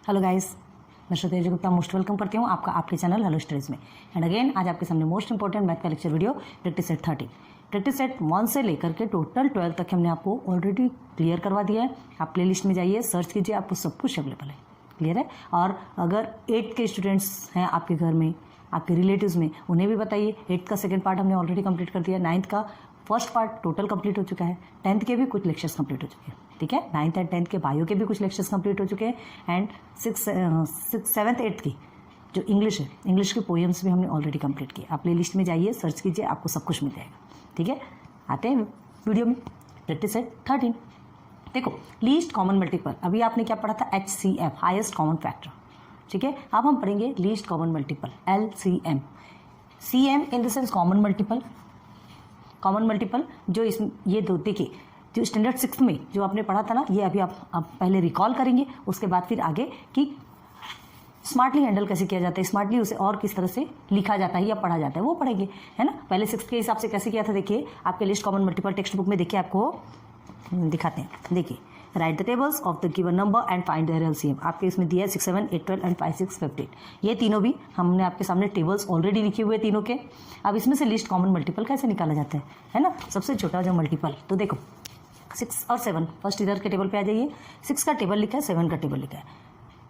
Hello guys, मैं श्रुति Gupta most welcome करती हूँ आपका आपके चैनल हेलो स्टडीज़ में। एंड अगेन आज आपके सामने मोस्ट इंपॉर्टेंट मैथ का lecture video practice set 30। Practice set 1 से लेकर के टोटल 12 तक हमने आपको ऑलरेडी क्लियर करवा दिया है। आप प्ले लिस्ट में जाइए, सर्च कीजिए, आपको सब कुछ अवेलेबल है। क्लियर है। और अगर 8th के स्टूडेंट्स हैं आपके घर में, आपके रिलेटिव्स में, उन्हें भी बताइए। 8th का सेकेंड पार्ट हमने ऑलरेडी कंप्लीट कर दिया। 9th का फर्स्ट पार्ट टोटल कंप्लीट हो चुका है। 10th के भी कुछ लेक्चर्स कंप्लीट हो चुके हैं। ठीक है, 9th एंड 10th के बायो के भी कुछ लेक्चर्स कंप्लीट हो चुके हैं। एंड 7th 8th की जो इंग्लिश है, इंग्लिश के पोएम्स भी हमने ऑलरेडी कंप्लीट किए। आप प्ले लिस्ट में जाइए, सर्च कीजिए, आपको सब कुछ मिल जाएगा। ठीक है, आते हैं वीडियो में। Practice set 13। देखो, लीस्ट कॉमन मल्टीपल, अभी आपने क्या पढ़ा था? HCF, highest common factor. ठीक है, अब हम पढ़ेंगे least common multiple, LCM। CM in the sense common multiple. Common multiple जो ये दो, देखिए जो स्टैंडर्ड 6 में जो आपने पढ़ा था ना, ये अभी आप पहले रिकॉल करेंगे, उसके बाद फिर आगे कि स्मार्टली हैंडल कैसे किया जाता है, स्मार्टली उसे और किस तरह से लिखा जाता है या पढ़ा जाता है वो पढ़ेंगे, है ना। पहले 6 के हिसाब से कैसे किया था, देखिए आपके least common multiple text book में देखिए, आपको दिखाते हैं। देखिए, write the tables of the given number and find their LCM। आपके इसमें दिया है 6, 7, 8, 12 एंड 5, 6, 15। ये तीनों भी हमने आपके सामने टेबल्स ऑलरेडी लिखे हुए तीनों के। अब इसमें से लिस्ट कॉमन मल्टीपल कैसे निकाला जाता है ना। सबसे छोटा जो मल्टीपल, तो देखो 6 और 7 फर्स्ट इधर के टेबल पे आ जाइए। 6 का टेबल लिखा है, 7 का टेबल लिखा है।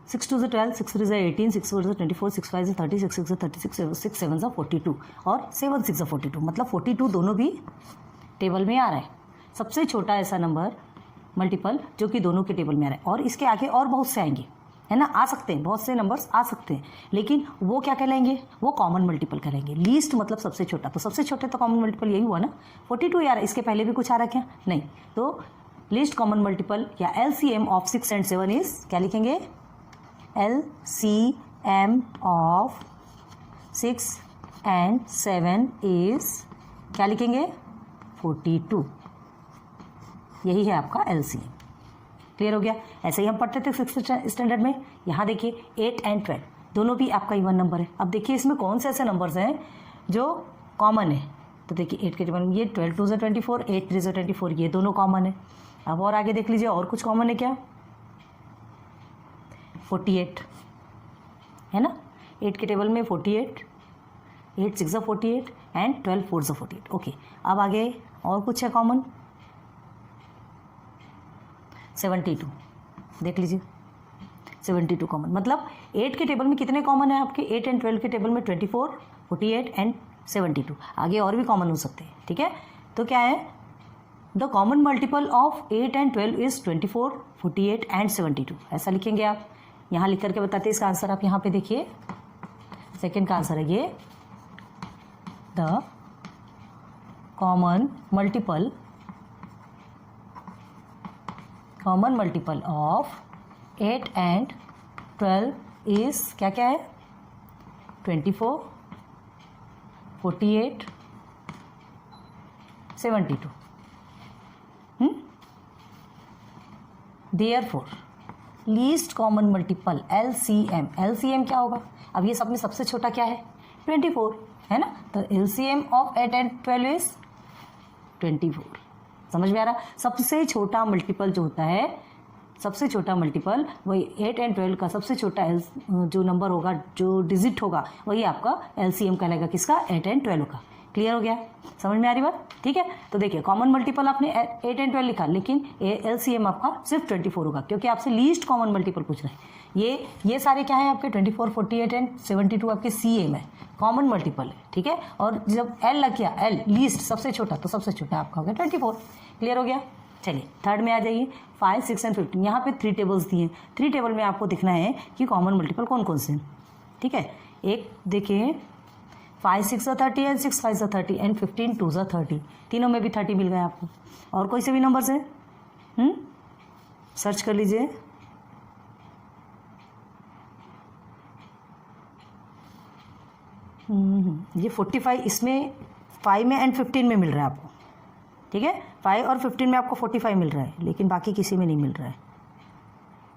6 2 12, 6 3 18, 6 4 24, 6 5 30, 6 6 36, 6 7 42 और 7 6 42, मतलब 42 दोनों भी टेबल में आ रहा है। सबसे छोटा ऐसा नंबर मल्टीपल जो कि दोनों के टेबल में आ रहा है। और इसके आगे और बहुत से आएंगे, है ना, आ सकते हैं, बहुत से नंबर्स आ सकते हैं, लेकिन वो क्या कहलाएंगे? वो कॉमन मल्टीपल कहलाएंगे। लीस्ट मतलब सबसे छोटा, तो सबसे छोटे तो कॉमन मल्टीपल यही हुआ ना, 42 यार। इसके पहले भी कुछ आ रहा क्या? नहीं। तो लीस्ट कॉमन मल्टीपल या LCM ऑफ 6 एंड 7 इज, क्या लिखेंगे? LCM ऑफ 6 एंड 7 इज, क्या लिखेंगे? 42। यही है आपका LCM। क्लियर हो गया। ऐसे ही हम पढ़ते थे 6th स्टैंडर्ड में। यहाँ देखिए 8 एंड 12 दोनों भी आपका इवन नंबर है। अब देखिए इसमें कौन से ऐसे नंबर्स हैं जो कॉमन है। तो देखिए 8 के टेबल में ये 12 2 24, 8 3 24, ये दोनों कॉमन है। अब और आगे देख लीजिए, और कुछ कॉमन है क्या? 48 है ना, 8 के टेबल में 48, 8 6 48 एंड 12 4 48। ओके, अब आगे और कुछ है कॉमन? 72 देख लीजिए, 72 कॉमन। मतलब 8 के टेबल में कितने कॉमन है आपके? 8 एंड 12 के टेबल में 24, 48 एंड 72। आगे और भी कॉमन हो सकते हैं। ठीक है, तो क्या है? The common multiple of 8 and 12 is 24, 48 and 72। ऐसा लिखेंगे आप। यहाँ लिख करके बताते हैं इसका आंसर। आप यहाँ पे देखिए, सेकेंड का आंसर है ये, the common multiple of 8 and 12 is, क्या क्या है? 24, 48, 72। Therefore least common multiple LCM, LCM क्या होगा? अब ये सब में सबसे छोटा क्या है? 24 है ना। तो LCM ऑफ 8 एंड 12 इज 24। समझ में आ रहा? सबसे छोटा मल्टीपल जो होता है, सबसे छोटा मल्टीपल वही 8 एंड 12 का सबसे छोटा जो नंबर होगा, जो डिजिट होगा, वही आपका LCM कहलाएगा। किसका? 8 एंड 12 का। क्लियर हो गया? समझ में आ रही बात? ठीक है, तो देखिए कॉमन मल्टीपल आपने 8 एंड 12 लिखा, लेकिन LCM आपका सिर्फ 24 होगा, क्योंकि आपसे लीस्ट कॉमन मल्टीपल पूछ रहे हैं। ये सारे क्या है आपके? 24, 48 एंड 72 आपके CM है, कॉमन मल्टीपल है। ठीक है, और जब L लग गया, L लीस्ट सबसे छोटा, तो सबसे छोटा आपका हो गया 24। क्लियर हो गया। चलिए थर्ड में आ जाइए, 5, 6 एंड 15। यहाँ पे 3 टेबल्स दिए हैं। 3 टेबल में आपको दिखना है कि कॉमन मल्टीपल कौन कौन से हैं। ठीक है, एक देखिए 5 6 30 एंड 6 5 30 एंड 15 2 30। तीनों में भी 30 मिल गया आपको। और कोई से भी नंबर्स है? सर्च कर लीजिए। ये 45 इसमें 5 में एंड 15 में मिल रहा है आपको। ठीक है, 5 और 15 में आपको 45 मिल रहा है, लेकिन बाकी किसी में नहीं मिल रहा है।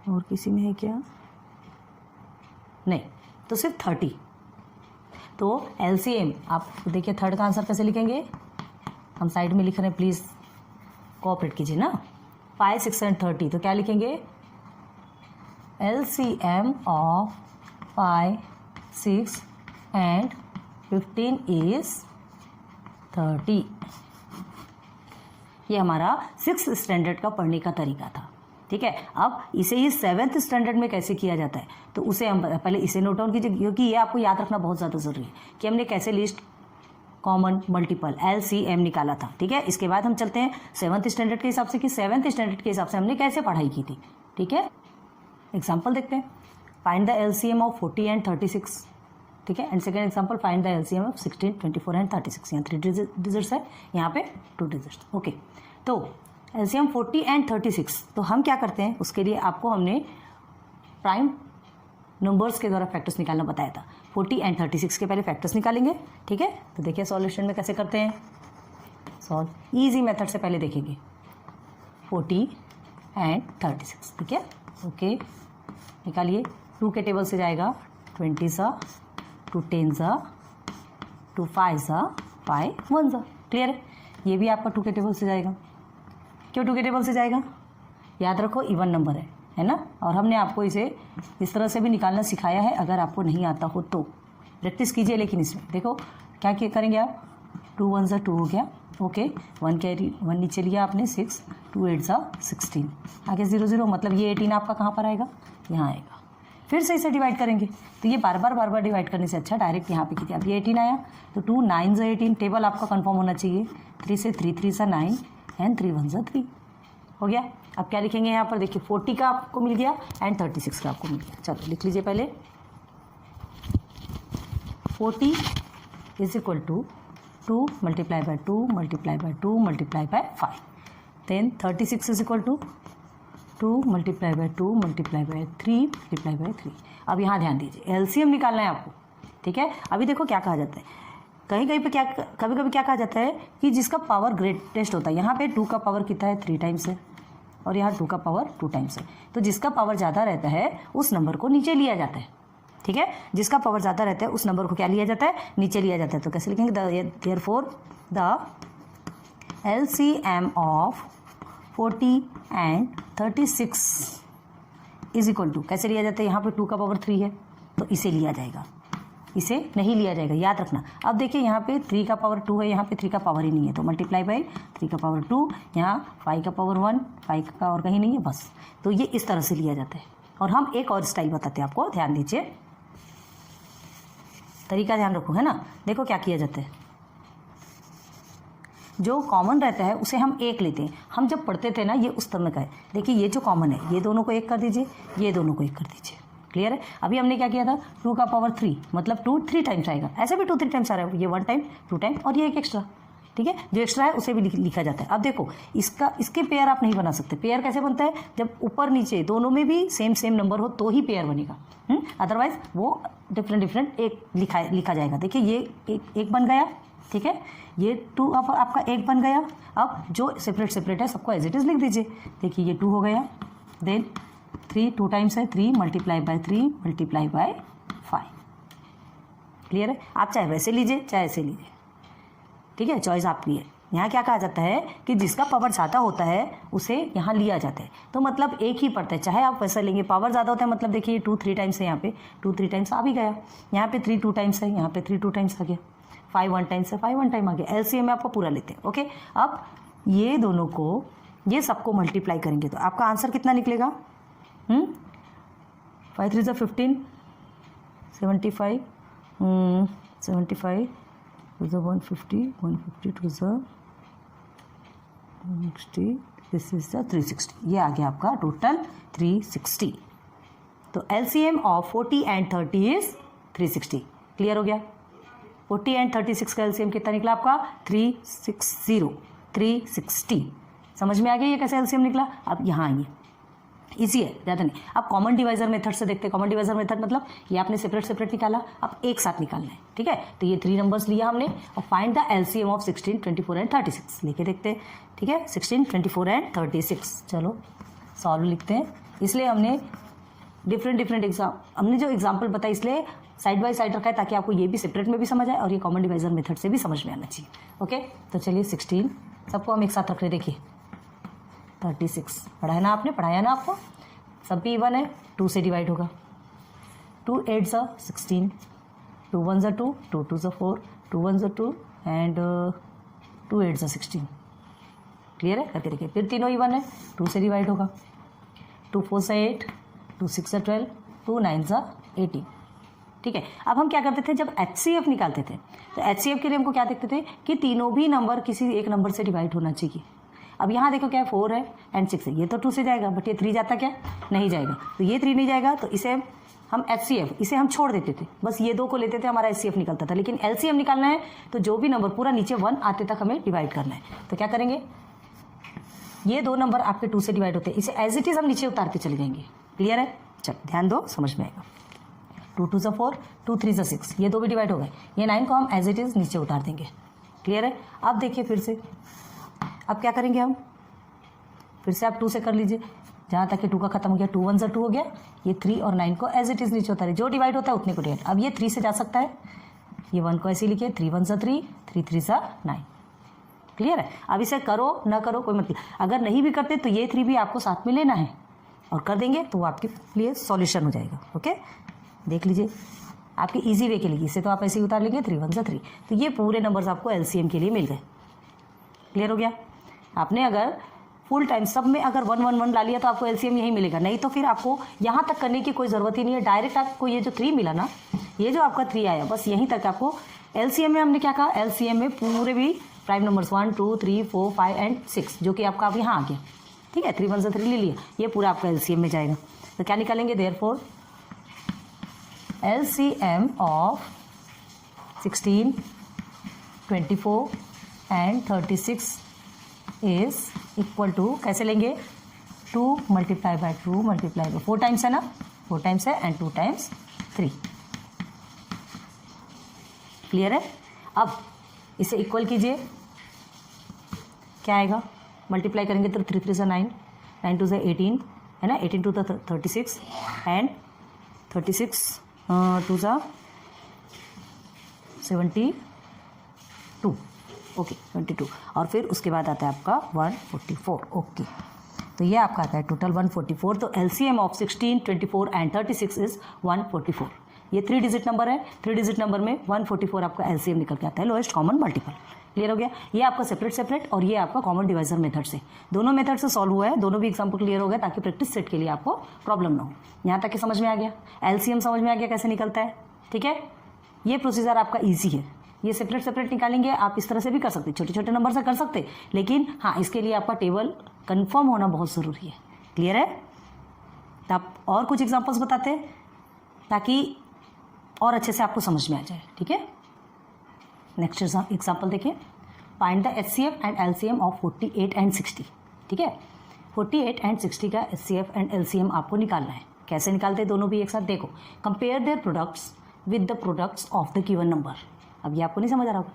और किसी में है क्या? नहीं, तो सिर्फ 30। तो LCM आप देखिए, थर्ड का आंसर कैसे लिखेंगे? हम साइड में लिख रहे हैं, प्लीज़ कोऑपरेट कीजिए ना। 5 6 एंड 30, तो क्या लिखेंगे? LCM of 5, 6 and 15 is 30। ये हमारा 6th स्टैंडर्ड का पढ़ने का तरीका था। ठीक है, अब इसे ही 7th स्टैंडर्ड में कैसे किया जाता है, तो उसे हम पहले इसे नोट डाउन कीजिए, क्योंकि ये आपको याद रखना बहुत ज़्यादा ज़रूरी है कि हमने कैसे लिस्ट कॉमन मल्टीपल LCM निकाला था। ठीक है, इसके बाद हम चलते हैं 7th स्टैंडर्ड के हिसाब से कि 7th स्टैंडर्ड के हिसाब से हमने कैसे पढ़ाई की थी। ठीक है, एग्जाम्पल देखते हैं। Find the LCM of 40 and 36। ठीक है, and second example find the LCM of 16, 24 and 36। यहाँ 3 डिजिट्स है, यहाँ पे 2 डिजिट्स। ओके, तो LCM 40 एंड 36, तो हम क्या करते हैं उसके लिए आपको हमने प्राइम नंबर्स के द्वारा फैक्टर्स निकालना बताया था। 40 एंड 36 के पहले फैक्टर्स निकालेंगे। ठीक है, तो देखिए सॉल्यूशन में कैसे करते हैं सॉल्व। ईजी मेथड से पहले देखेंगे 40 एंड 36। ठीक है, ओके, निकालिए। 2 के टेबल से जाएगा 20 सा, 2 10 सा, 2 5 सा, 5 1 सा। क्लियर है, ये भी आपका 2 के टेबल से जाएगा। क्यों 2 के टेबल से जाएगा, याद रखो इवन नंबर है ना, और हमने आपको इसे इस तरह से भी निकालना सिखाया है। अगर आपको नहीं आता हो तो प्रैक्टिस कीजिए। लेकिन इसमें देखो क्या करेंगे आप, 2 1 सा 2 हो गया। ओके, 1 कैरी 1 नीचे लिया आपने 6, 2 8 सा 16, आगे 0 0, मतलब ये 18 आपका कहाँ पर आएगा, यहाँ आएगा। फिर से इसे डिवाइड करेंगे, तो ये बार बार डिवाइड करने से अच्छा डायरेक्ट यहाँ पे कीजिए। अब ये 18 आया, तो 2 9 सा 18, टेबल आपका कंफर्म होना चाहिए। 3 से 3 3 सा 9 एंड 3 1 सा 3 हो गया। अब क्या लिखेंगे यहाँ पर, देखिए 40 का आपको मिल गया एंड 36 का आपको मिल गया। चलो लिख लीजिए पहले। 40 is equal to 2 multiply by 2 multiply by 2 multiply by 5। Then 36 is equal to 2 multiply by 2 multiply by 3 multiply by 3। अब यहाँ ध्यान दीजिए, LCM निकालना है आपको। ठीक है, अभी देखो क्या कहा जाता है, कहीं कहीं पे क्या, कभी कभी क्या कहा जाता है कि जिसका पावर ग्रेटेस्ट होता है, यहाँ पे 2 का पावर कितना है 3 टाइम्स है, और यहाँ 2 का पावर 2 टाइम्स है। तो जिसका पावर ज़्यादा रहता है उस नंबर को नीचे लिया जाता है। ठीक है, जिसका पावर ज़्यादा रहता है उस नंबर को क्या लिया जाता है, नीचे लिया जाता है। तो कैसे लिखेंगे, therefore the LCM of 40 and 36 is equal to, कैसे लिया जाता है, यहाँ पे 2 का पावर 3 है तो इसे लिया जाएगा, इसे नहीं लिया जाएगा, याद रखना। अब देखिए यहाँ पे 3 का पावर 2 है, यहाँ पे 3 का पावर ही नहीं है, तो मल्टीप्लाई बाई 3 का पावर 2, यहाँ 5 का पावर 1, 5 का और कहीं नहीं है बस। तो ये इस तरह से लिया जाता है। और हम एक और स्टाइल बताते हैं आपको, ध्यान दीजिए, तरीका ध्यान रखो, है ना। देखो क्या किया जाता है, जो कॉमन रहता है उसे हम 1 लेते हैं। हम जब पढ़ते थे ना, ये उस समय का है। देखिए ये जो कॉमन है, ये दोनों को 1 कर दीजिए, ये दोनों को 1 कर दीजिए। क्लियर है। अभी हमने क्या किया था, 2 का पावर 3, मतलब 2 3 टाइम्स आएगा, ऐसे भी 2 3 टाइम्स आ रहा है, ये 1 टाइम 2 टाइम और ये एक एक्स्ट्रा। ठीक है, जो एक्स्ट्रा है उसे भी लिखा जाता है। अब देखो इसके पेयर आप नहीं बना सकते। पेयर कैसे बनता है, जब ऊपर नीचे दोनों में भी सेम नंबर हो तो ही पेयर बनेगा, अदरवाइज वो डिफरेंट एक लिखा जाएगा। देखिए ये एक बन गया, ठीक है, ये 2 अब आपका 1 बन गया। अब जो सेपरेट है सबको एज इट इज लिख दीजिए। देखिए ये 2 हो गया, देन 3 2 टाइम्स है, 3 multiply by 3 multiply by 5। Clear है। आप चाहे वैसे लीजिए चाहे ऐसे लीजिए, ठीक है, चॉइस आपकी है। यहाँ क्या कहा जाता है कि जिसका पावर ज़्यादा होता है उसे यहाँ लिया जाता है, तो मतलब एक ही पड़ता है, चाहे आप वैसा लेंगे। पावर ज़्यादा होता है मतलब देखिए 2 3 टाइम्स है, यहाँ पे 2 3 टाइम्स आ भी गया, यहाँ पे 3 2 टाइम्स है, यहाँ पे 3 2 टाइम्स आ गया, 5 1 टाइम्स है, 5 1 टाइम आ गया। LCM में आपको पूरा लेते हैं। ओके, अब ये दोनों को, ये सबको मल्टीप्लाई करेंगे तो आपका आंसर कितना निकलेगा, 5 3 15, 75, 75 to the 150, 150 to the 160, this is the 360। ये आ गया आपका टोटल 360। तो LCM of 40 and 30 is 360। Clear हो गया। 40 एंड 36 का LCM कितना निकला आपका, 360। समझ में आ गया ये कैसे LCM निकला। अब यहाँ आइए, इजी है, ज़्यादा नहीं। अब कॉमन डिवाइजर मेथड से देखते हैं। कॉमन डिवाइजर मेथड मतलब ये आपने सेपरेट निकाला, अब एक साथ निकालना है, ठीक है। तो ये 3 नंबर्स लिया हमने और find the LCM of 16 24 and 36 लेके देखते हैं, ठीक है। 16 24 एंड 36, चलो सॉल्व लिखते हैं। इसलिए हमने डिफरेंट हमने जो एग्जाम्पल बताया इसलिए साइड बाय साइड रखा है ताकि आपको ये भी सेपरेट में भी समझ आए और ये कॉमन डिवाइजर मेथड से भी समझ में आना चाहिए। ओके, तो चलिए 16 सबको हम एक साथ रख रहे, देखिए 36 पढ़ाया ना आपने, पढ़ाया ना आपको। सब भी इवन है, 2 से डिवाइड होगा। 2 8 ज़ा 16, 2 1 ज़ा 2, 2 2 ज़ा 4, 2 1 ज़ा 2 एंड 2 8 ज़ा 16। क्लियर है? करके देखिए। फिर तीनों इवन है, 2 से डिवाइड होगा। 2 4 ज़ा 8, 2 6 ज़ा 12, 2 9 ज़ा 18। ठीक है। अब हम क्या करते थे, जब HCF निकालते थे तो HCF के लिए हमको क्या देखते थे कि तीनों भी नंबर किसी एक नंबर से डिवाइड होना चाहिए। अब यहाँ देखो क्या है, 4 है एंड 6 है, ये तो 2 से जाएगा, बट ये 3 जाता क्या, नहीं जाएगा। तो ये 3 नहीं जाएगा, तो इसे हम HCF इसे हम छोड़ देते थे, बस ये 2 को लेते थे, हमारा HCF निकलता था। लेकिन LCM निकालना है तो जो भी नंबर पूरा नीचे 1 आते तक हमें डिवाइड करना है। तो क्या करेंगे, ये 2 नंबर आपके 2 से डिवाइड होते हैं, इसे एज इट इज़ हम नीचे उतारते चले जाएंगे। क्लियर है? चल ध्यान दो, समझ में आएगा। 2 2 ज़ा 4, 2 3 ज़ा 6, ये 2 भी डिवाइड हो गए। ये 9 को हम एज इट इज़ नीचे उतार देंगे। क्लियर है? अब देखिए फिर से, अब क्या करेंगे हम, फिर से आप 2 से कर लीजिए, जहाँ तक कि 2 का खत्म हो गया। 2 1 ज़ा 2 हो गया, ये 3 और 9 को एज इट इज़ नीचे उतारे, जो डिवाइड होता है उतने को डिवाइड। अब ये 3 से जा सकता है, ये 1 को ऐसे लिखिए, 3 1 ज़ा 3, 3 3 ज़ा 9। क्लियर है? अब इसे करो ना करो कोई मतलब, अगर नहीं भी करते तो ये 3 भी आपको साथ में लेना है और कर देंगे तो वो आपके लिए सॉल्यूशन हो जाएगा। ओके, देख लीजिए आपकी इजी वे के लिए, इसे तो आप ऐसे ही उतार लेंगे, 3 1 ज़ा 3। तो ये पूरे नंबर्स आपको LCM के लिए मिल गए। क्लियर हो गया? आपने अगर फुल टाइम सब में अगर 1 1 1 ला लिया तो आपको LCM यही मिलेगा, नहीं तो फिर आपको यहाँ तक करने की कोई ज़रूरत ही नहीं है। डायरेक्ट आपको ये जो 3 मिला ना, ये जो आपका 3 आया, बस यहीं तक आपको LCM में हमने क्या कहा, LCM में पूरे भी प्राइम नंबर्स 1 2 3 4 5 एंड 6 जो कि आपका अब यहाँ आ गया। ठीक है, 3 1 ज़ा 3 ले लिया, ये पूरा आपका LCM में जाएगा। तो क्या निकालेंगे, therefore LCM of 16, 24 and 36 is equal to, कैसे लेंगे, 2 multiply by 2 multiply by 4 times है ना, 4 टाइम्स है एंड 2 टाइम्स 3। क्लियर है? अब इसे इक्वल कीजिए, क्या आएगा, मल्टीप्लाई करेंगे तो 3 3 ज़ा 9, 9 2 ज़ा 18 है ना, 18 2 ज़ा 36 एंड 36 2 ज़ा 72। ओके 22, और फिर उसके बाद आता है आपका 144। ओके, तो ये आपका आता है टोटल 144। तो LCM ऑफ 16, 24 एंड 36 इज 144। ये 3 डिजिट नंबर है, 3 डिजिट नंबर में 144 आपका LCM निकल के आता है, लोएस्ट कॉमन मल्टीपल। क्लियर हो गया? ये आपका सेपरेट और ये आपका कॉमन डिवाइजर मेथड से, दोनों मेथड से सॉल्व हुआ है, दोनों भी एग्जाम्पल क्लियर हो गया, ताकि प्रैक्टिस सेट के लिए आपको प्रॉब्लम ना हो। यहाँ तक कि समझ में आ गया, LCM समझ में आ गया कैसे निकलता है। ठीक है, ये प्रोसीजर आपका ईजी है, ये सेपरेट निकालेंगे, आप इस तरह से भी कर सकते, छोटे छोटे नंबर से कर सकते, लेकिन हाँ इसके लिए आपका टेबल कंफर्म होना बहुत ज़रूरी है। क्लियर है? तो आप और कुछ एग्जांपल्स बताते हैं ताकि और अच्छे से आपको समझ में आ जाए। ठीक है, नेक्स्ट एग्जांपल देखिए, find the HCF and LCM of 48 and 60। ठीक है, 48 एंड 60 का HCF एंड LCM आपको निकालना है। कैसे निकालते हैं दोनों भी एक साथ, देखो, compare their products with the products of the given number. अब ये आपको नहीं समझ आ रहा होगा,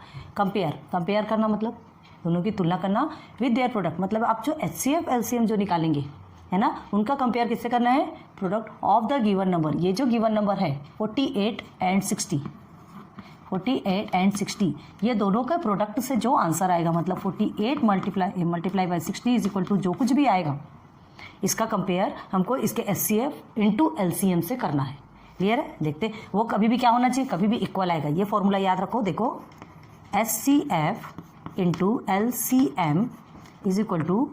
कंपेयर करना मतलब दोनों की तुलना करना, विद देयर प्रोडक्ट मतलब आप जो HCF LCM जो निकालेंगे है ना, उनका कंपेयर किससे करना है, product of the given number. ये जो गिवन नंबर है 48 एंड 60, 48 एंड 60, ये दोनों का प्रोडक्ट से जो आंसर आएगा, मतलब 48 multiply by 60 is equal to जो कुछ भी आएगा, इसका कंपेयर हमको इसके HCF इंटू LCM से करना है। क्लियर है? देखते वो कभी भी क्या होना चाहिए, कभी भी इक्वल आएगा। ये फॉर्मूला याद रखो, देखो HCF into LCM is equal to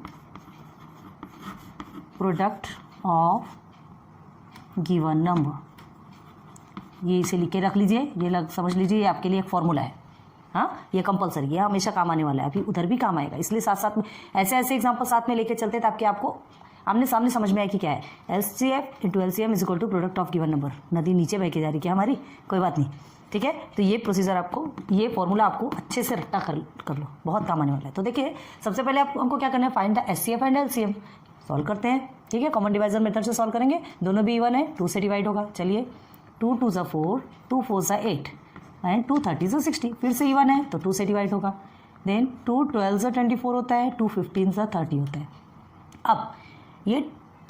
product of given number. ये इसे लिख के रख लीजिए, ये समझ लीजिए, ये आपके लिए एक फॉर्मूला है। हाँ, ये कंपलसरी, ये हमेशा काम आने वाला है, अभी उधर भी काम आएगा, इसलिए साथ साथ में ऐसे ऐसे एग्जाम्पल साथ में लेके चलते ताकि आपको आमने सामने समझ में आए कि क्या है। HCF into LCM is equal to product of given number. नदी नीचे बह के जा रही क्या हमारी, कोई बात नहीं। ठीक है, तो ये प्रोसीजर आपको, ये फॉर्मूला आपको अच्छे से रट्टा कर लो, बहुत काम आने वाला है। तो देखिए सबसे पहले हमको क्या करना है, find the HCF and LCM। Solve करते हैं। ठीक है, कॉमन डिवाइजर मेथड से सॉल्व करेंगे, दोनों भी इवन है, 2 से डिवाइड होगा। चलिए 2 2 ज़ा 4, 2 4 ज़ा 8 एंड 2 30 ज़ा 60, फिर से इवन है तो 2 से डिवाइड होगा। देन 2 12 ज़ा 24 होता है, 2 15 ज़ा 30 होता है। अब ये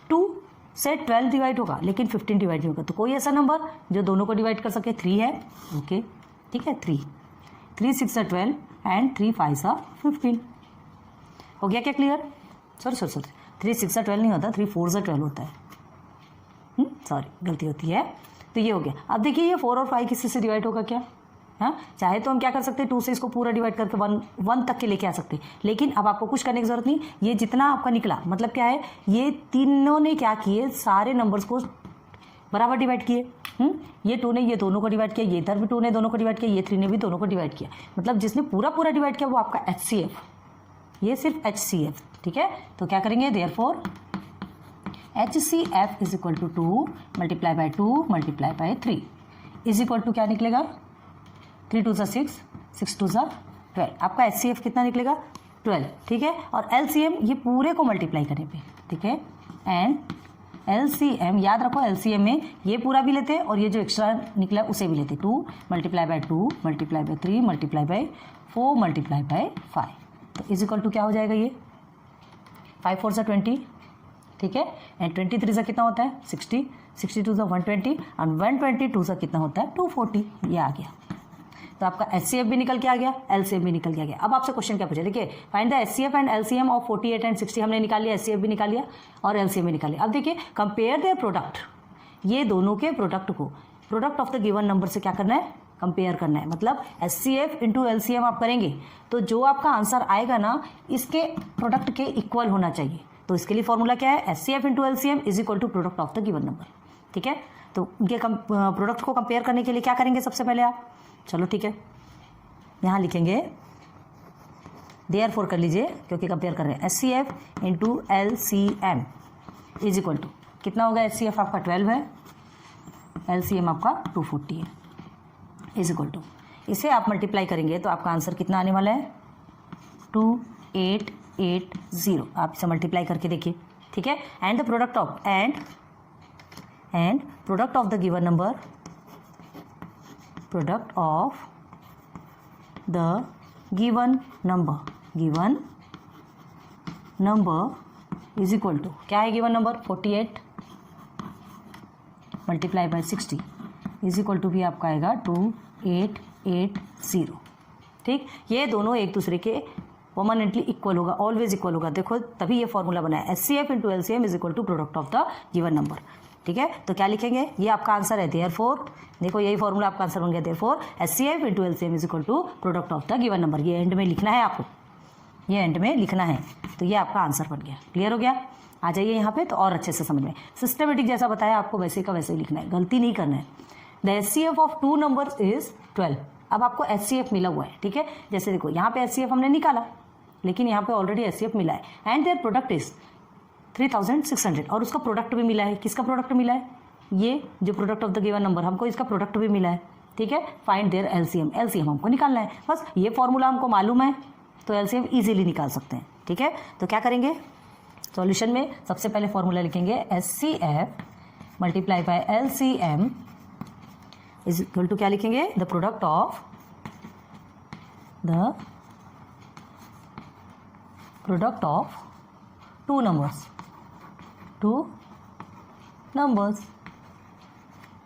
2 से 12 डिवाइड होगा लेकिन 15 डिवाइड नहीं होगा, तो कोई ऐसा नंबर जो दोनों को डिवाइड कर सके, 3 है। ओके ठीक है, 3 6 ज़ा 12 एंड 3 5 ज़ा 15 हो गया क्या क्लियर? सॉरी 3 6 ज़ा 12 नहीं होता, 3 4 ज़ा 12 होता है। सॉरी गलती होती है। तो ये हो गया। अब देखिए ये 4 और 5 किसी से डिवाइड होगा क्या? हाँ, चाहे तो हम क्या कर सकते हैं 2 से इसको पूरा डिवाइड करके 1 तक के लेके आ सकते हैं, लेकिन अब आपको कुछ करने की जरूरत नहीं। ये जितना आपका निकला मतलब क्या है, ये तीनों ने क्या किए, सारे नंबर्स को बराबर डिवाइड किए। ये 2 ने ये दोनों को डिवाइड किया, ये इधर भी 2 ने दोनों को डिवाइड किया, ये 3 ने भी दोनों को डिवाइड किया। मतलब जिसने पूरा पूरा डिवाइड किया वो आपका HCF, ये सिर्फ HCF। ठीक है, तो क्या करेंगे, therefore HCF is equal to 2 multiply by 2 multiply by 3 is equal to क्या निकलेगा, 3 2 6, 6 2 12। आपका HCF कितना निकलेगा, 12। ठीक है, और LCM ये पूरे को मल्टीप्लाई करने पे, ठीक है, एंड LCM याद रखो, LCM में ये पूरा भी लेते हैं और ये जो एक्स्ट्रा निकला उसे भी लेते, 2 multiply by 2 multiply by 3 multiply by 4 multiply by 5। तो इज इक्वल टू क्या हो जाएगा, ये 5 4 सा 20, ठीक है, एंड 23 सा कितना होता है 60, 62 सा 120 और 122 सा कितना होता है 240। ये आ गया। तो आपका HCF भी निकल के आ गया, LCM भी निकल के आ गया। अब आपसे क्वेश्चन क्या पूछे, देखिए find the HCF and LCM of 48 and 60 हमने निकाल लिया, HCF भी निकाल लिया और LCM भी निकाल लिया। अब देखिए कंपेयर देयर प्रोडक्ट, ये दोनों के प्रोडक्ट को product of the given number से क्या करना है, कंपेयर करना है। मतलब HCF इंटू LCM आप करेंगे तो जो आपका आंसर आएगा ना, इसके प्रोडक्ट के इक्वल होना चाहिए। तो इसके लिए फॉर्मूला क्या है, HCF into LCM is equal to product of the given number. ठीक है, तो उनके प्रोडक्ट को कंपेयर करने के लिए क्या करेंगे सबसे पहले आप, चलो ठीक है, यहाँ लिखेंगे देयरफॉर कर लीजिए क्योंकि कंपेयर कर रहे हैं, HCF into LCM is equal to कितना होगा, HCF आपका 12 है, LCM आपका 240 है, इज इक्वल टू इसे आप मल्टीप्लाई करेंगे तो आपका आंसर कितना आने वाला है 2880। आप इसे मल्टीप्लाई करके देखिए, ठीक है, and the product of and product of the given number, product of the given number is equal to क्या है given number 48 multiply by 60 is equal to भी आपका आएगा 2880। ठीक, ये दोनों एक दूसरे के परमानेंटली इक्वल होगा, ऑलवेज इक्वल होगा। देखो तभी ये फॉर्मूला बना है, HCF into LCM is equal to product of the given number. ठीक है, तो क्या लिखेंगे, ये आपका आंसर है देयरफॉर, देखो यही फॉर्मूला आपका आंसर बन गया, therefore HCF into LCM is equal to product of the given number. ये एंड में लिखना है आपको, ये एंड में लिखना है। तो ये आपका आंसर बन गया। क्लियर हो गया, आ जाइए यहाँ पे तो और अच्छे से समझ में। सिस्टमेटिक जैसा बताया आपको वैसे का वैसे ही लिखना है, गलती नहीं करना है। The HCF of 2 numbers is 12। अब आपको HCF मिला हुआ है, ठीक है, जैसे देखो यहाँ पे HCF हमने निकाला लेकिन यहाँ पे ऑलरेडी HCF मिला है एंड देयर प्रोडक्ट इज 3600 और उसका प्रोडक्ट भी मिला है। किसका प्रोडक्ट मिला है, ये जो product of the given number, हमको इसका प्रोडक्ट भी मिला है। ठीक है, फाइंड देयर LCM, LCM हमको निकालना है, बस ये फॉर्मूला हमको मालूम है तो LCM इजीली निकाल सकते हैं। ठीक है, तो क्या करेंगे सॉल्यूशन में, सबसे पहले फॉर्मूला लिखेंगे HCF multiply by LCM is equal to क्या लिखेंगे, the product of two numbers.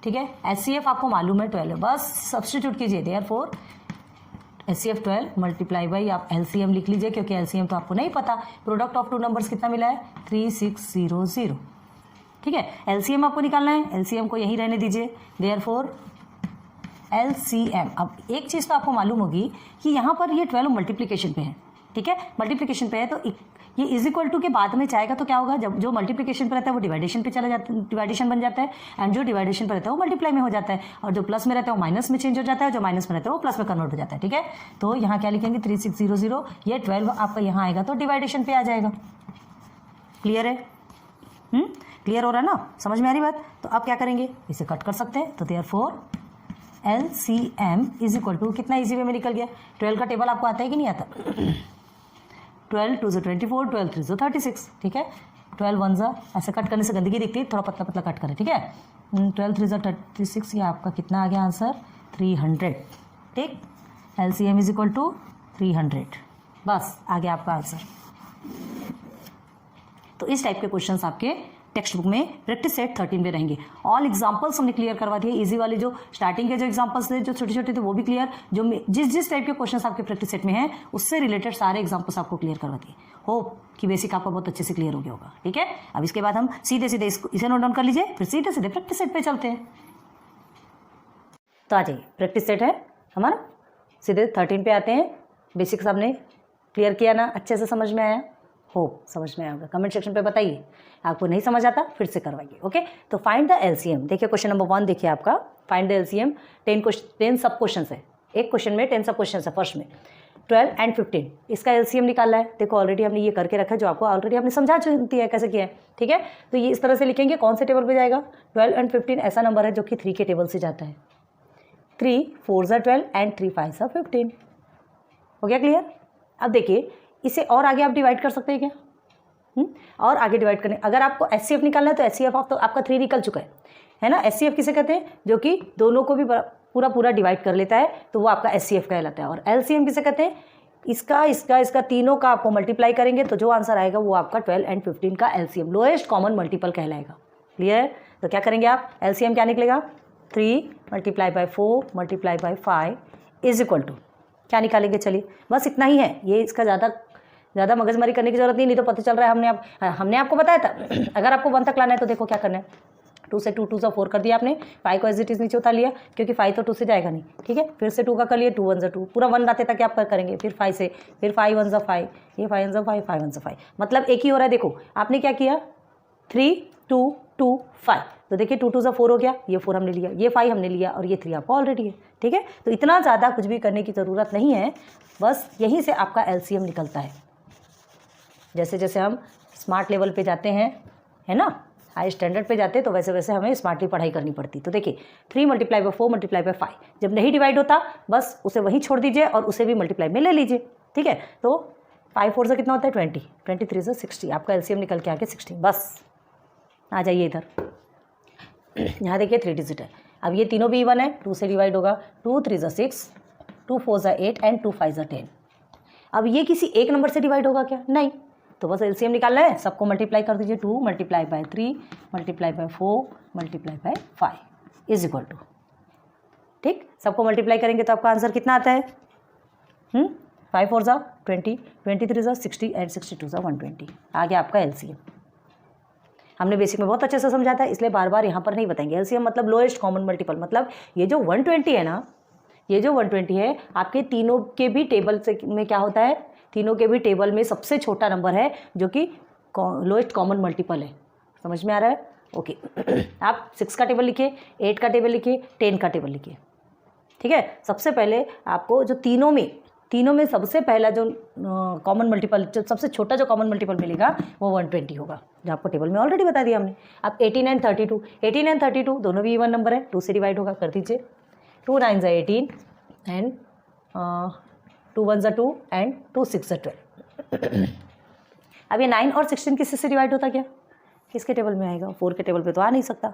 ठीक है, HCF आपको मालूम है 12 है, बस सब्स्टिट्यूट कीजिए, देयरफॉर HCF 12 मल्टीप्लाई बाई आप LCM लिख लीजिए क्योंकि LCM तो आपको नहीं पता। प्रोडक्ट ऑफ 2 नंबर्स कितना मिला है 3600। ठीक है, LCM आपको निकालना है, LCM को यहीं रहने दीजिए, देयरफॉर LCM। अब एक चीज़ तो आपको मालूम होगी कि यहाँ पर ये 12 मल्टीप्लिकेशन पे है। ठीक है, मल्टीप्लिकेशन पे है तो ये इज इक्वल टू के बाद में चाहेगा तो क्या होगा, जब जो मल्टीप्लिकेशन पे रहता है वो डिवाइडेशन पे चला जाता है, डिवाइडेशन बन जाता है, एंड जो डिवाइडेशन पे रहता है वो मल्टीप्लाई में हो जाता है, और जो प्लस में रहता है वो माइनस में चेंज हो जाता है, जो माइनस में रहता है वो प्लस में कन्वर्ट हो जाता है। ठीक है, तो यहाँ क्या लिखेंगे 3600, ये 12 आपका यहाँ आएगा तो डिवाइडेशन पे आ जाएगा। क्लियर है, क्लियर हो रहा है ना, समझ में आ रही बात। तो आप क्या करेंगे, इसे कट कर सकते हैं, तो therefore LCM is equal to कितना इजी वे में निकल गया, 12 का टेबल आपको आता है कि नहीं आता 12 2 24, 12 3 36। ठीक है, 12 1 ऐसे कट करने से गंदगी दिखती है, थोड़ा पतला पतला कट करें। ठीक है, 12 3 36, ये आपका कितना आ गया आंसर 300। ठीक, LCM इज इक्वल टू 300, बस आ गया आपका आंसर। तो इस टाइप के क्वेश्चंस आपके टेक्स्ट बुक में प्रैक्टिस सेट 13 में रहेंगे। ऑल एग्जाम्पल्स हमने क्लियर करवा दिए, इजी वाले जो स्टार्टिंग के जो एग्जाम्पल्स थे जो छोटे छोटे थे वो भी क्लियर, जो जिस टाइप के क्वेश्चन आपके प्रैक्टिस सेट में हैं उससे रिलेटेड सारे एग्जाम्पल्स आपको क्लियर करवा दिए। होप कि बेसिक आपका बहुत अच्छे से क्लियर हो गया होगा। ठीक है, अब इसके बाद हम सीधे सीधे इसे नोट डाउन कर लीजिए, फिर सीधे सीधे प्रैक्टिस सेट पे चलते हैं। तो आ जाइए, प्रैक्टिस सेट है हमारा, सीधे 13 पे आते हैं। बेसिक्स आपने क्लियर किया ना, अच्छे से समझ में आया? होप समझ में आया होगा। कमेंट सेक्शन पे बताइए, आपको नहीं समझ आता फिर से करवाइए। ओके, तो फाइंड द एलसीएम। देखिए क्वेश्चन नंबर 1 देखिए आपका, फाइंड द एलसीएम। 10 सब क्वेश्चन है, एक क्वेश्चन में 10 सब क्वेश्चन है। फर्स्ट में 12 and 15, इसका एलसीएम निकालना है। देखो ऑलरेडी हमने ये करके रखा है, जो आपको ऑलरेडी हमने समझा चुकी है कैसे किया है। ठीक है, तो ये इस तरह से लिखेंगे, कौन से टेबल पे जाएगा? 12 and 15 ऐसा नंबर है जो कि 3 के टेबल से जाता है। 3 4 12 and 3 5 15। हो गया क्लियर? अब देखिए इसे और आगे आप डिवाइड कर सकते हैं क्या? और आगे डिवाइड करने, अगर आपको एचसीएफ निकालना है तो एचसीएफ ऑफ तो आपका 3 निकल चुका है ना। एचसीएफ किसे कहते हैं? जो कि दोनों को भी पूरा डिवाइड कर लेता है, तो वो आपका एचसीएफ कहलाता है। और एलसीएम किसे कहते हैं? इसका तीनों का आपको मल्टीप्लाई करेंगे तो जो आंसर आएगा वो आपका 12 and 15 का एलसीएम, लोएस्ट कॉमन मल्टीपल कहलाएगा। क्लियर? तो क्या करेंगे आप? एलसीएम क्या निकलेगा? 3 × 4 × 5 इज इक्वल टू क्या निकालेंगे? चलिए बस इतना ही है, ये इसका ज़्यादा मगजमारी करने की जरूरत नहीं तो पता चल रहा है हमने आपको बताया था। अगर आपको 1 तक लाना है तो देखो क्या करना है, 2 से 2 2 से 4 कर दिया आपने, 5 को एज इट इज नीचे उतार लिया क्योंकि 5 तो 2 से जाएगा नहीं। ठीक है, फिर से 2 का कर लिए, 2 1 ज़ा 2, पूरा 1 आते तक आप करेंगे, फिर 5 से, फिर 5 1 ज़ा 5, ये 5 1 ज़ा 5, 5 1 ज़ा 5, मतलब एक ही हो रहा है। देखो आपने क्या किया, 3 2 2 5, तो देखिए 2 2 ज़ा 4 हो गया, ये 4 हमने लिया, ये 5 हमने लिया और ये 3 आपको ऑलरेडी है। ठीक है, तो इतना ज़्यादा कुछ भी करने की ज़रूरत नहीं है, बस यहीं से आपका एलसीएम निकलता है। जैसे जैसे हम स्मार्ट लेवल पे जाते हैं, है ना, हाई स्टैंडर्ड पे जाते हैं, तो वैसे वैसे हमें स्मार्टली पढ़ाई करनी पड़ती। तो देखिए 3 × 4 × 5, जब नहीं डिवाइड होता बस उसे वहीं छोड़ दीजिए और उसे भी मल्टीप्लाई में ले लीजिए। ठीक है, तो 5 4 से कितना होता है? 20, 23 से 60, आपका एलसीएम निकल के आके 16। बस आ जाइए इधर, यहाँ देखिए 3 डिजिट है। अब ये तीनों भी इवन है, 2 से डिवाइड होगा, 2 3 ज़ा 6, 2 4 ज़ा 8 एंड 2 5 ज़ा 10। अब ये किसी एक नंबर से डिवाइड होगा क्या? नहीं, तो बस एलसीएम निकालना है, सबको मल्टीप्लाई कर दीजिए। 2 × 3 × 4 × 5 इज इक्वल टू, ठीक, सबको मल्टीप्लाई करेंगे तो आपका आंसर कितना आता है? 5 4 ज़ा 20, 23 ज़ा 60 एंड 62 ज़ा 120। आ गया आपका एलसीएम। हमने बेसिक में बहुत अच्छे से समझा था, इसलिए बार बार यहाँ पर नहीं बताएंगे। एलसीएम मतलब लोएस्ट कॉमन मल्टीपल, मतलब ये जो 120 है ना, ये जो 120 है आपके तीनों के भी टेबल से में क्या होता है, तीनों के भी टेबल में सबसे छोटा नंबर है जो कि लोएस्ट कॉमन मल्टीपल है। समझ में आ रहा है? ओके। आप 6 का टेबल लिखिए, 8 का टेबल लिखिए, 10 का टेबल लिखिए। ठीक है, सबसे पहले आपको जो तीनों में सबसे पहला जो कॉमन मल्टीपल, जो सबसे छोटा जो कॉमन मल्टीपल मिलेगा वो 120 होगा, जो आपको टेबल में ऑलरेडी बता दिया हमने। अब 18 and 32, 18 and 32 दोनों भी इवन नंबर है, 2 से डिवाइड होगा, कर दीजिए। 2 9 ज़ा 18 एंड 2 1 ज़ा 2 एंड 2 6 ज़ा 12। अब ये 9 और 16 किससे से डिवाइड होता क्या? किसके टेबल में आएगा? 4 के टेबल पे तो आ नहीं सकता,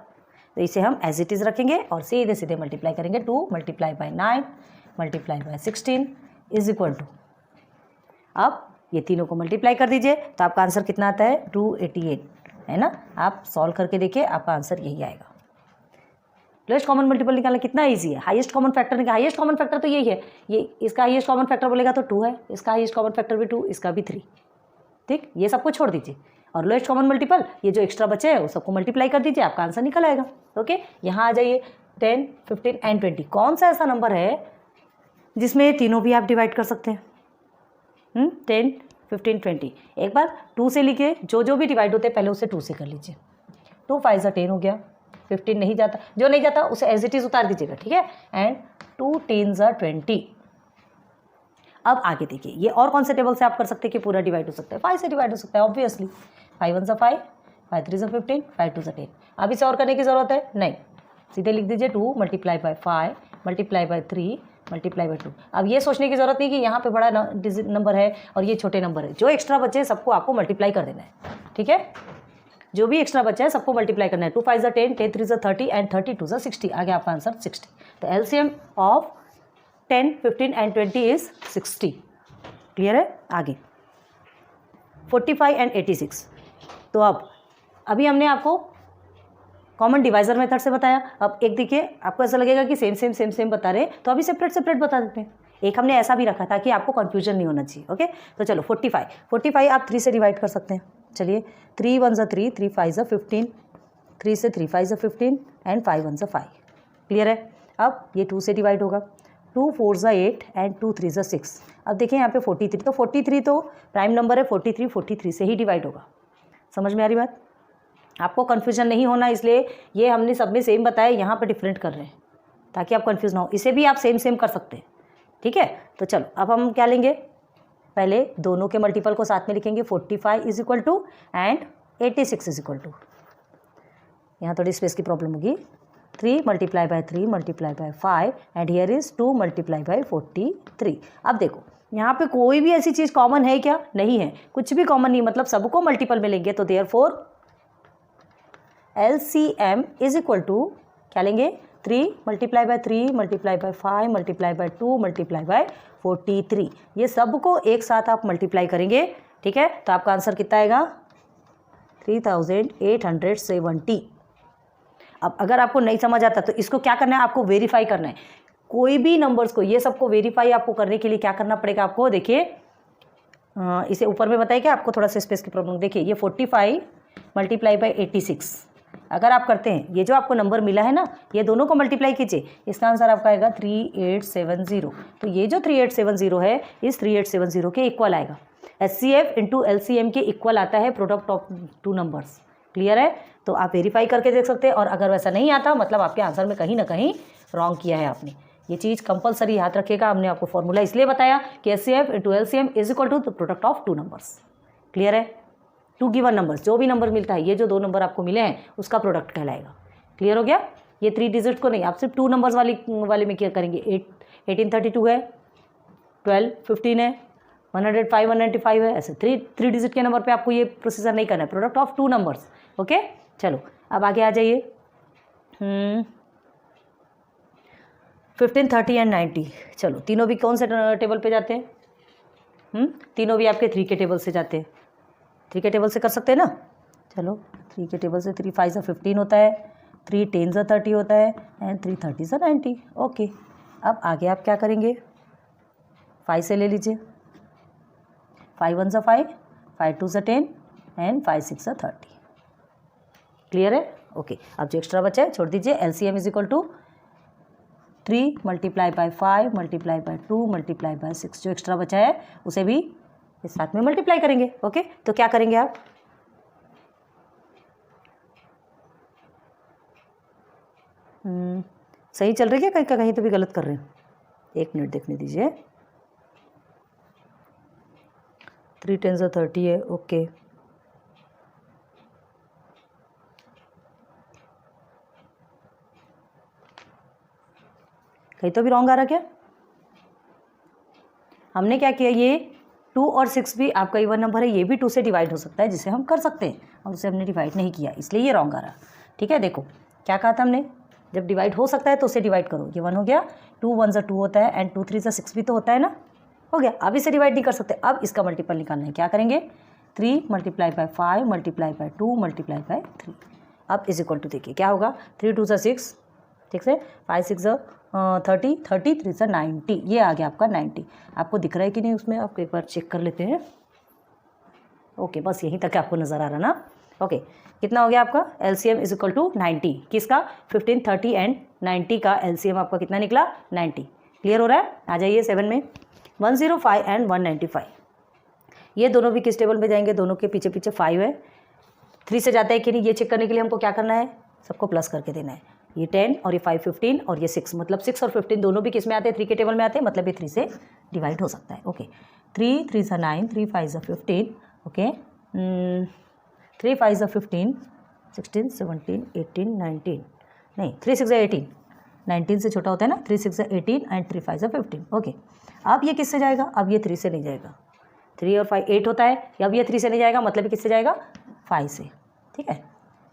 तो इसे हम एज इट इज़ रखेंगे और सीधे सीधे मल्टीप्लाई करेंगे। 2 × 9 × 16 इज इक्वल टू, अब ये तीनों को मल्टीप्लाई कर दीजिए तो आपका आंसर कितना आता है? 288, है ना। आप सॉल्व करके देखिए, आपका आंसर यही आएगा। लोएस्ट कॉमन मल्टीपल निकालना कितना इजी है। हाईएस्ट कॉमन फैक्टर निकाल, हाईएस्ट कॉमन फैक्टर तो यही है, ये इसका हाईएस्ट कॉमन फैक्टर बोलेगा तो 2 है, इसका हाईएस्ट कॉमन फैक्टर भी 2, इसका भी 3। ठीक, ये सबको छोड़ दीजिए और लोएस्ट कॉमन मल्टीपल ये जो एक्स्ट्रा बचे हैं वो सबको मल्टीप्लाई कर दीजिए, आपका आंसर निकल आएगा। ओके, यहाँ आ जाइए 10 15 एंड 20। कौन सा ऐसा नंबर है जिसमें तीनों भी आप डिवाइड कर सकते हैं? 10 15 20। एक बार 2 से लिखिए, जो भी डिवाइड होते हैं पहले उसे 2 से कर लीजिए। 2 5 ज़ा 10 हो गया, 15 नहीं जाता, जो नहीं जाता उसे एज इट इज उतार दीजिएगा। ठीक है, एंड 2 10 ज़ा 20। अब आगे देखिए, ये और कौन से टेबल से आप कर सकते हैं कि पूरा डिवाइड हो सकता है? 5 से डिवाइड हो सकता है ऑब्वियसली। 5 1 ज़ा 5, 5 3 ज़ा 15, 5 2 ज़ा 10। अब इसे और करने की ज़रूरत है नहीं, सीधे लिख दीजिए 2 × 5 × 3 × 2। अब ये सोचने की ज़रूरत नहीं कि यहाँ पे बड़ा नंबर है और ये छोटे नंबर है, जो एक्स्ट्रा बचे सबको आपको मल्टीप्लाई कर देना है। ठीक है, जो भी एक्स्ट्रा बचा है सबको मल्टीप्लाई करना है। 2 5 ज़ा 10, 10 3 ज़ा 30 एंड 32 ज़ा 60। आ गया आपका आंसर 60। तो LCM of 10 15 and 20 is 60। Clear है? आगे 45 एंड 86। तो अब अभी हमने आपको कॉमन डिवाइजर मेथड से बताया। अब एक देखिए, आपको ऐसा लगेगा कि सेम सेम सेम सेम बता रहे, तो अभी सेपरेट सेपरेट बता देते हैं। एक हमने ऐसा भी रखा ताकि आपको कन्फ्यूजन नहीं होना चाहिए। ओके, तो चलो 45 आप 3 से डिवाइड कर सकते हैं। चलिए 3 1 ज़ा 3, 3 5 ज़ा 15, 3 से 3 5 ज़ा 15 एंड 5 1 ज़ा 5। क्लियर है। अब ये 2 से डिवाइड होगा, 2 4 ज़ा 8 एंड 2 3 ज़ा 6। अब देखिए यहाँ पे 43, तो 43 तो प्राइम नंबर है, 43 से ही डिवाइड होगा। समझ में आ रही बात? आपको कन्फ्यूजन नहीं होना, इसलिए ये हमने सब में सेम बताया, यहाँ पे डिफरेंट कर रहे हैं ताकि आप कन्फ्यूज ना हो। इसे भी आप सेम सेम कर सकते हैं, ठीक है। तो चलो अब हम क्या लेंगे, पहले दोनों के मल्टीपल को साथ में लिखेंगे। 45 is equal to and 86 is equal to, यहाँ थोड़ी स्पेस की प्रॉब्लम होगी, 3 multiply by 3 multiply by 5 and here is 2 multiply by 43। अब देखो यहाँ पे कोई भी ऐसी चीज़ कॉमन है क्या? नहीं है, कुछ भी कॉमन नहीं, मतलब सबको मल्टीपल में लेंगे। तो therefore LCM is equal to क्या लेंगे, 3 multiply by 3 multiply by 5 multiply by 2 multiply by 43। ये सबको एक साथ आप मल्टीप्लाई करेंगे, ठीक है। तो आपका आंसर कितना आएगा, 3870। अब अगर आपको नहीं समझ आता तो इसको क्या करना है, आपको वेरीफाई करना है। कोई भी नंबर्स को, ये सबको वेरीफाई आपको करने के लिए क्या करना पड़ेगा आपको, देखिए इसे ऊपर में बताइए कि आपको थोड़ा सा स्पेस की प्रॉब्लम। देखिए ये 45 मल्टीप्लाई बाई 86 अगर आप करते हैं, ये जो आपको नंबर मिला है ना, ये दोनों को मल्टीप्लाई कीजिए, इसका आंसर आपका आएगा 3870। तो ये जो 3870 है, इस 3870 के इक्वल आएगा। HCF इंटू LCM के इक्वल आता है प्रोडक्ट ऑफ 2 नंबर्स। क्लियर है। तो आप वेरीफाई करके देख सकते हैं, और अगर वैसा नहीं आता मतलब आपके आंसर में कहीं ना कहीं रॉन्ग किया है आपने। ये चीज़ कंपलसरी याद रखिएगा। हमने आपको फॉर्मूला इसलिए बताया कि HCF into LCM is equal to the product of 2 numbers. Clear है। 2 गिवन नंबर्स, जो भी नंबर मिलता है, ये जो 2 नंबर आपको मिले हैं उसका प्रोडक्ट कहलाएगा। क्लियर हो गया। ये 3 डिजिट को नहीं, आप सिर्फ 2 नंबर्स वाले में क्या करेंगे। 1832 है, 12 15 है, 105 195 है, ऐसे 3 डिजिट के नंबर पे आपको ये प्रोसीजर नहीं करना है। Product of 2 numbers. ओके, चलो अब आगे आ जाइए। 15 30 एंड 90। चलो तीनों भी कौन से टेबल पे जाते हैं? तीनों भी आपके 3 के टेबल से जाते हैं। 3 के टेबल से कर सकते हैं ना। चलो 3 के टेबल से 3 5 15 होता है, 3 10 30 होता है एंड 3 30 90। ओके, अब आगे आप क्या करेंगे, 5 से ले लीजिए। 5 1 5, 5 2 10 एंड 5 6 30। क्लियर है। ओके, अब जो एक्स्ट्रा बचा है छोड़ दीजिए। LCM is equal to 3 multiply by 5 multiply by 2 multiply by 6। जो एक्स्ट्रा बचा है उसे भी इस साथ में मल्टीप्लाई करेंगे। ओके, तो क्या करेंगे आप, सही चल रही है क्या, कहीं तो भी गलत कर रहे हैं? 1 मिनट देखने दीजिए। 3 10 30 है। ओके, कहीं तो भी रॉन्ग आ रहा क्या? हमने क्या किया, ये 2 और 6 भी आपका इवन नंबर है, ये भी 2 से डिवाइड हो सकता है, जिसे हम कर सकते हैं, और उसे हमने डिवाइड नहीं किया, इसलिए ये रॉन्ग आ रहा। ठीक है, देखो क्या कहा था हमने, जब डिवाइड हो सकता है तो उसे डिवाइड करो। ये 1 हो गया, 2 1 2 होता है एंड 2 3 6 भी तो होता है ना, हो गया। अब इसे डिवाइड नहीं कर सकते, अब इसका मल्टीपल निकालना है। क्या करेंगे, 3 multiply by 5 multiply by 2 multiply by 3। अब इज इक्वल टू देखिए क्या होगा, 3 2 6, ठीक है, 5 6 30, 30 3 90। ये आ गया आपका 90। आपको दिख रहा है कि नहीं उसमें, आप एक बार चेक कर लेते हैं। ओके, बस यहीं तक आपको नज़र आ रहा ना। ओके, कितना हो गया आपका LCM इज इक्वल टू 90। किसका, 15 30 एंड 90 का LCM आपका कितना निकला, 90। क्लियर हो रहा है। आ जाइए 7 में, 105 एंड 195। ये दोनों भी किस टेबल में जाएंगे, दोनों के पीछे पीछे 5 है। 3 से जाता है कि नहीं, ये चेक करने के लिए हमको क्या करना है, सबको प्लस करके देना है। ये 10 और ये 5 15 और ये 6, मतलब 6 और 15 दोनों भी किस में आते हैं, 3 के टेबल में आते हैं, मतलब ये 3 से डिवाइड हो सकता है। ओके, 3 3 9, 3 5 15। ओके, 3 5 15, 16 17 18 19, नहीं 3 6 18, 19 से छोटा होता है ना, 3 6 18 एंड 3 5 15। ओके, अब ये किससे जाएगा, अब ये 3 से नहीं जाएगा, 3 और 5 8 होता है, अब ये 3 से नहीं जाएगा, मतलब किससे जाएगा, 5 से। ठीक है,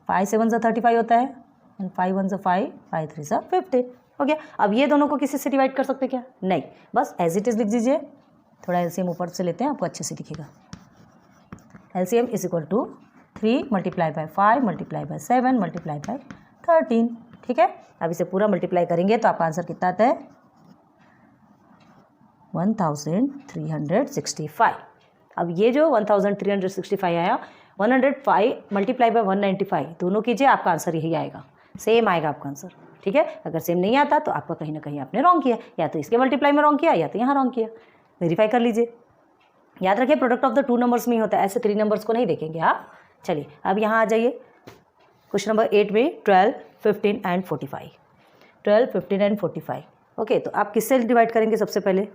5 7 35 होता है एंड 5 1 5, 5 3 15। हो गया। अब ये दोनों को किसी से डिवाइड कर सकते क्या, नहीं, बस एज इट इज़ लिख दीजिए। थोड़ा LCM ऊपर से लेते हैं, आपको अच्छे से दिखेगा। LCM is equal to 3 multiply by 5 multiply by 7 multiply by 13। ठीक है, अब इसे पूरा मल्टीप्लाई करेंगे तो आपका आंसर कितना आता है 1365। अब ये जो 1365 आया, 105 मल्टीप्लाई बाय 195 दोनों कीजिए, आपका आंसर यही आएगा, सेम आएगा आपका आंसर। ठीक है, अगर सेम नहीं आता तो आपका कहीं ना कहीं आपने रॉन्ग किया, या तो इसके मल्टीप्लाई में रॉन्ग किया या तो यहाँ रॉन्ग किया। वेरीफाई कर लीजिए। याद रखिए प्रोडक्ट ऑफ द 2 नंबर्स में ही होता है, ऐसे 3 नंबर्स को नहीं देखेंगे आप। चलिए अब यहाँ आ जाइए क्वेश्चन नंबर 8 में 12, 15 एंड 45। 12, 15 एंड 45। ओके, तो आप किससे डिवाइड करेंगे? सबसे पहले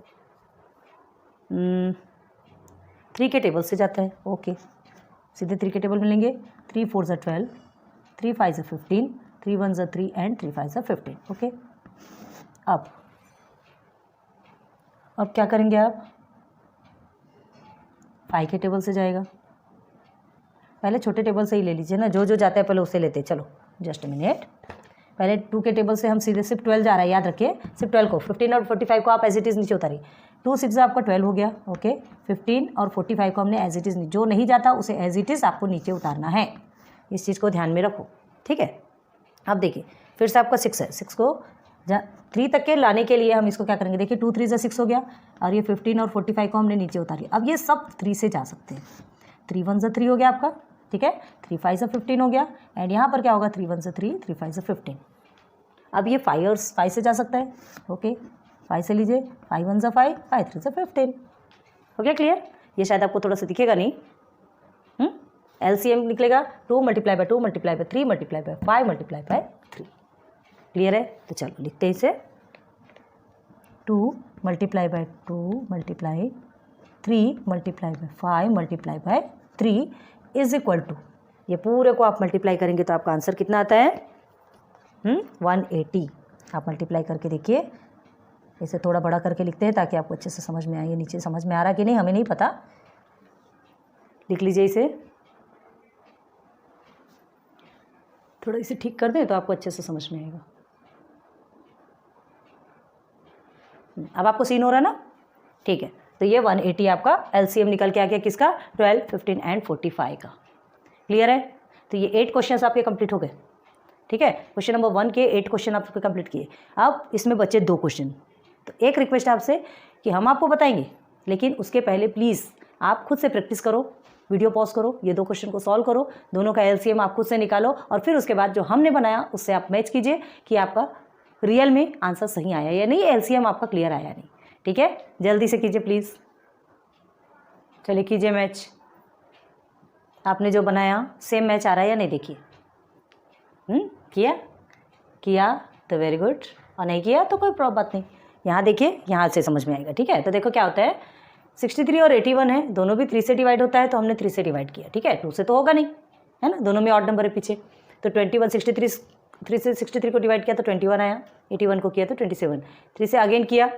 3 के टेबल से जाता है। ओके, सीधे 3 के टेबल में लेंगे। 3 4 ज़ा 12, 3 5 ज़ा 15, 3 1 ज़ा 3 एंड 3 5 ज़ा 15। ओके, अब क्या करेंगे आप? 5 के टेबल से जाएगा। पहले छोटे टेबल से ही ले लीजिए ना, जो जो जाता है पहले उससे लेते हैं। चलो जस्ट मिनट, पहले 2 के टेबल से हम सीधे सिर्फ 12 जा रहा है, याद रखिए सिर्फ 12 को। 15 और 45 को आप एज इट इज़ नीचे उतारिए। 2 6 आपका 12 हो गया। ओके, 15 और 45 को हमने एज इट इज़, जो नहीं जाता उसे एज इट इज़ आपको नीचे उतारना है, इस चीज़ को ध्यान में रखो। ठीक है, अब देखिए फिर से आपका 6 है। 6 को 3 तक के लाने के लिए हम इसको क्या करेंगे? देखिए 2 3 ज़ा 6 हो गया, और ये 15 और 45 को हमने नीचे उतारी। अब ये सब 3 से जा सकते हैं। 3 1 ज़ा 3 हो गया आपका। ठीक है, 3 5 ज़ा 15 हो गया, एंड यहाँ पर क्या होगा? 3 1 ज़ा 3, 3 5 ज़ा 15। अब ये 5 और 5 से जा सकता है। ओके, 5 से लीजिए, 5 1 ज़ा 5, 5 3 ज़ा 15। हो गया क्लियर? ये शायद आपको थोड़ा सा दिखेगा नहीं। एलसीएम निकलेगा 2 multiply by 2 multiply by 3 multiply by 5 multiply by 3। Clear है? तो चलो लिखते हैं इसे। 2 multiply by 2 multiply 3 multiply by 5 multiply by 3 is equal to, ये पूरे को आप मल्टीप्लाई करेंगे तो आपका आंसर कितना आता है? 180। आप मल्टीप्लाई करके देखिए। इसे थोड़ा बड़ा करके लिखते हैं ताकि आपको अच्छे से समझ में आए। ये नीचे समझ में आ रहा कि नहीं हमें नहीं पता, लिख लीजिए इसे। थोड़ा इसे ठीक कर दें तो आपको अच्छे से समझ में आएगा। अब आपको सीन हो रहा है ना? ठीक है, तो ये 180 आपका एलसीएम निकल के आ गया किसका? 12, 15 एंड 45 का। क्लियर है? तो ये 8 क्वेश्चन आपके कंप्लीट हो गए। ठीक है, क्वेश्चन नंबर 1 के 8 क्वेश्चन आपके कंप्लीट किए। अब इसमें बचे 2 क्वेश्चन। तो एक रिक्वेस्ट है आपसे कि हम आपको बताएंगे, लेकिन उसके पहले प्लीज़ आप खुद से प्रैक्टिस करो, वीडियो पॉज करो, ये 2 क्वेश्चन को सॉल्व करो, दोनों का एलसीएम आप खुद से निकालो, और फिर उसके बाद जो हमने बनाया उससे आप मैच कीजिए कि आपका रियल में आंसर सही आया या नहीं, एलसीएम आपका क्लियर आया नहीं। ठीक है, जल्दी से कीजिए प्लीज़। चलिए कीजिए मैच। आपने जो बनाया सेम मैच आ रहा है या नहीं? देखिए किया तो वेरी गुड, और नहीं किया तो कोई प्रॉब्लम बात नहीं। यहाँ देखिए, यहाँ से समझ में आएगा। ठीक है, तो देखो क्या होता है, 63 और 81 है, दोनों भी 3 से डिवाइड होता है, तो हमने 3 से डिवाइड किया। ठीक है, 2 से तो होगा नहीं, है ना, दोनों में ऑड नंबर है पीछे। तो 21 63, 3 से 63 को डिवाइड किया तो 21 आया, 81 को किया तो 27, 3 से अगेन किया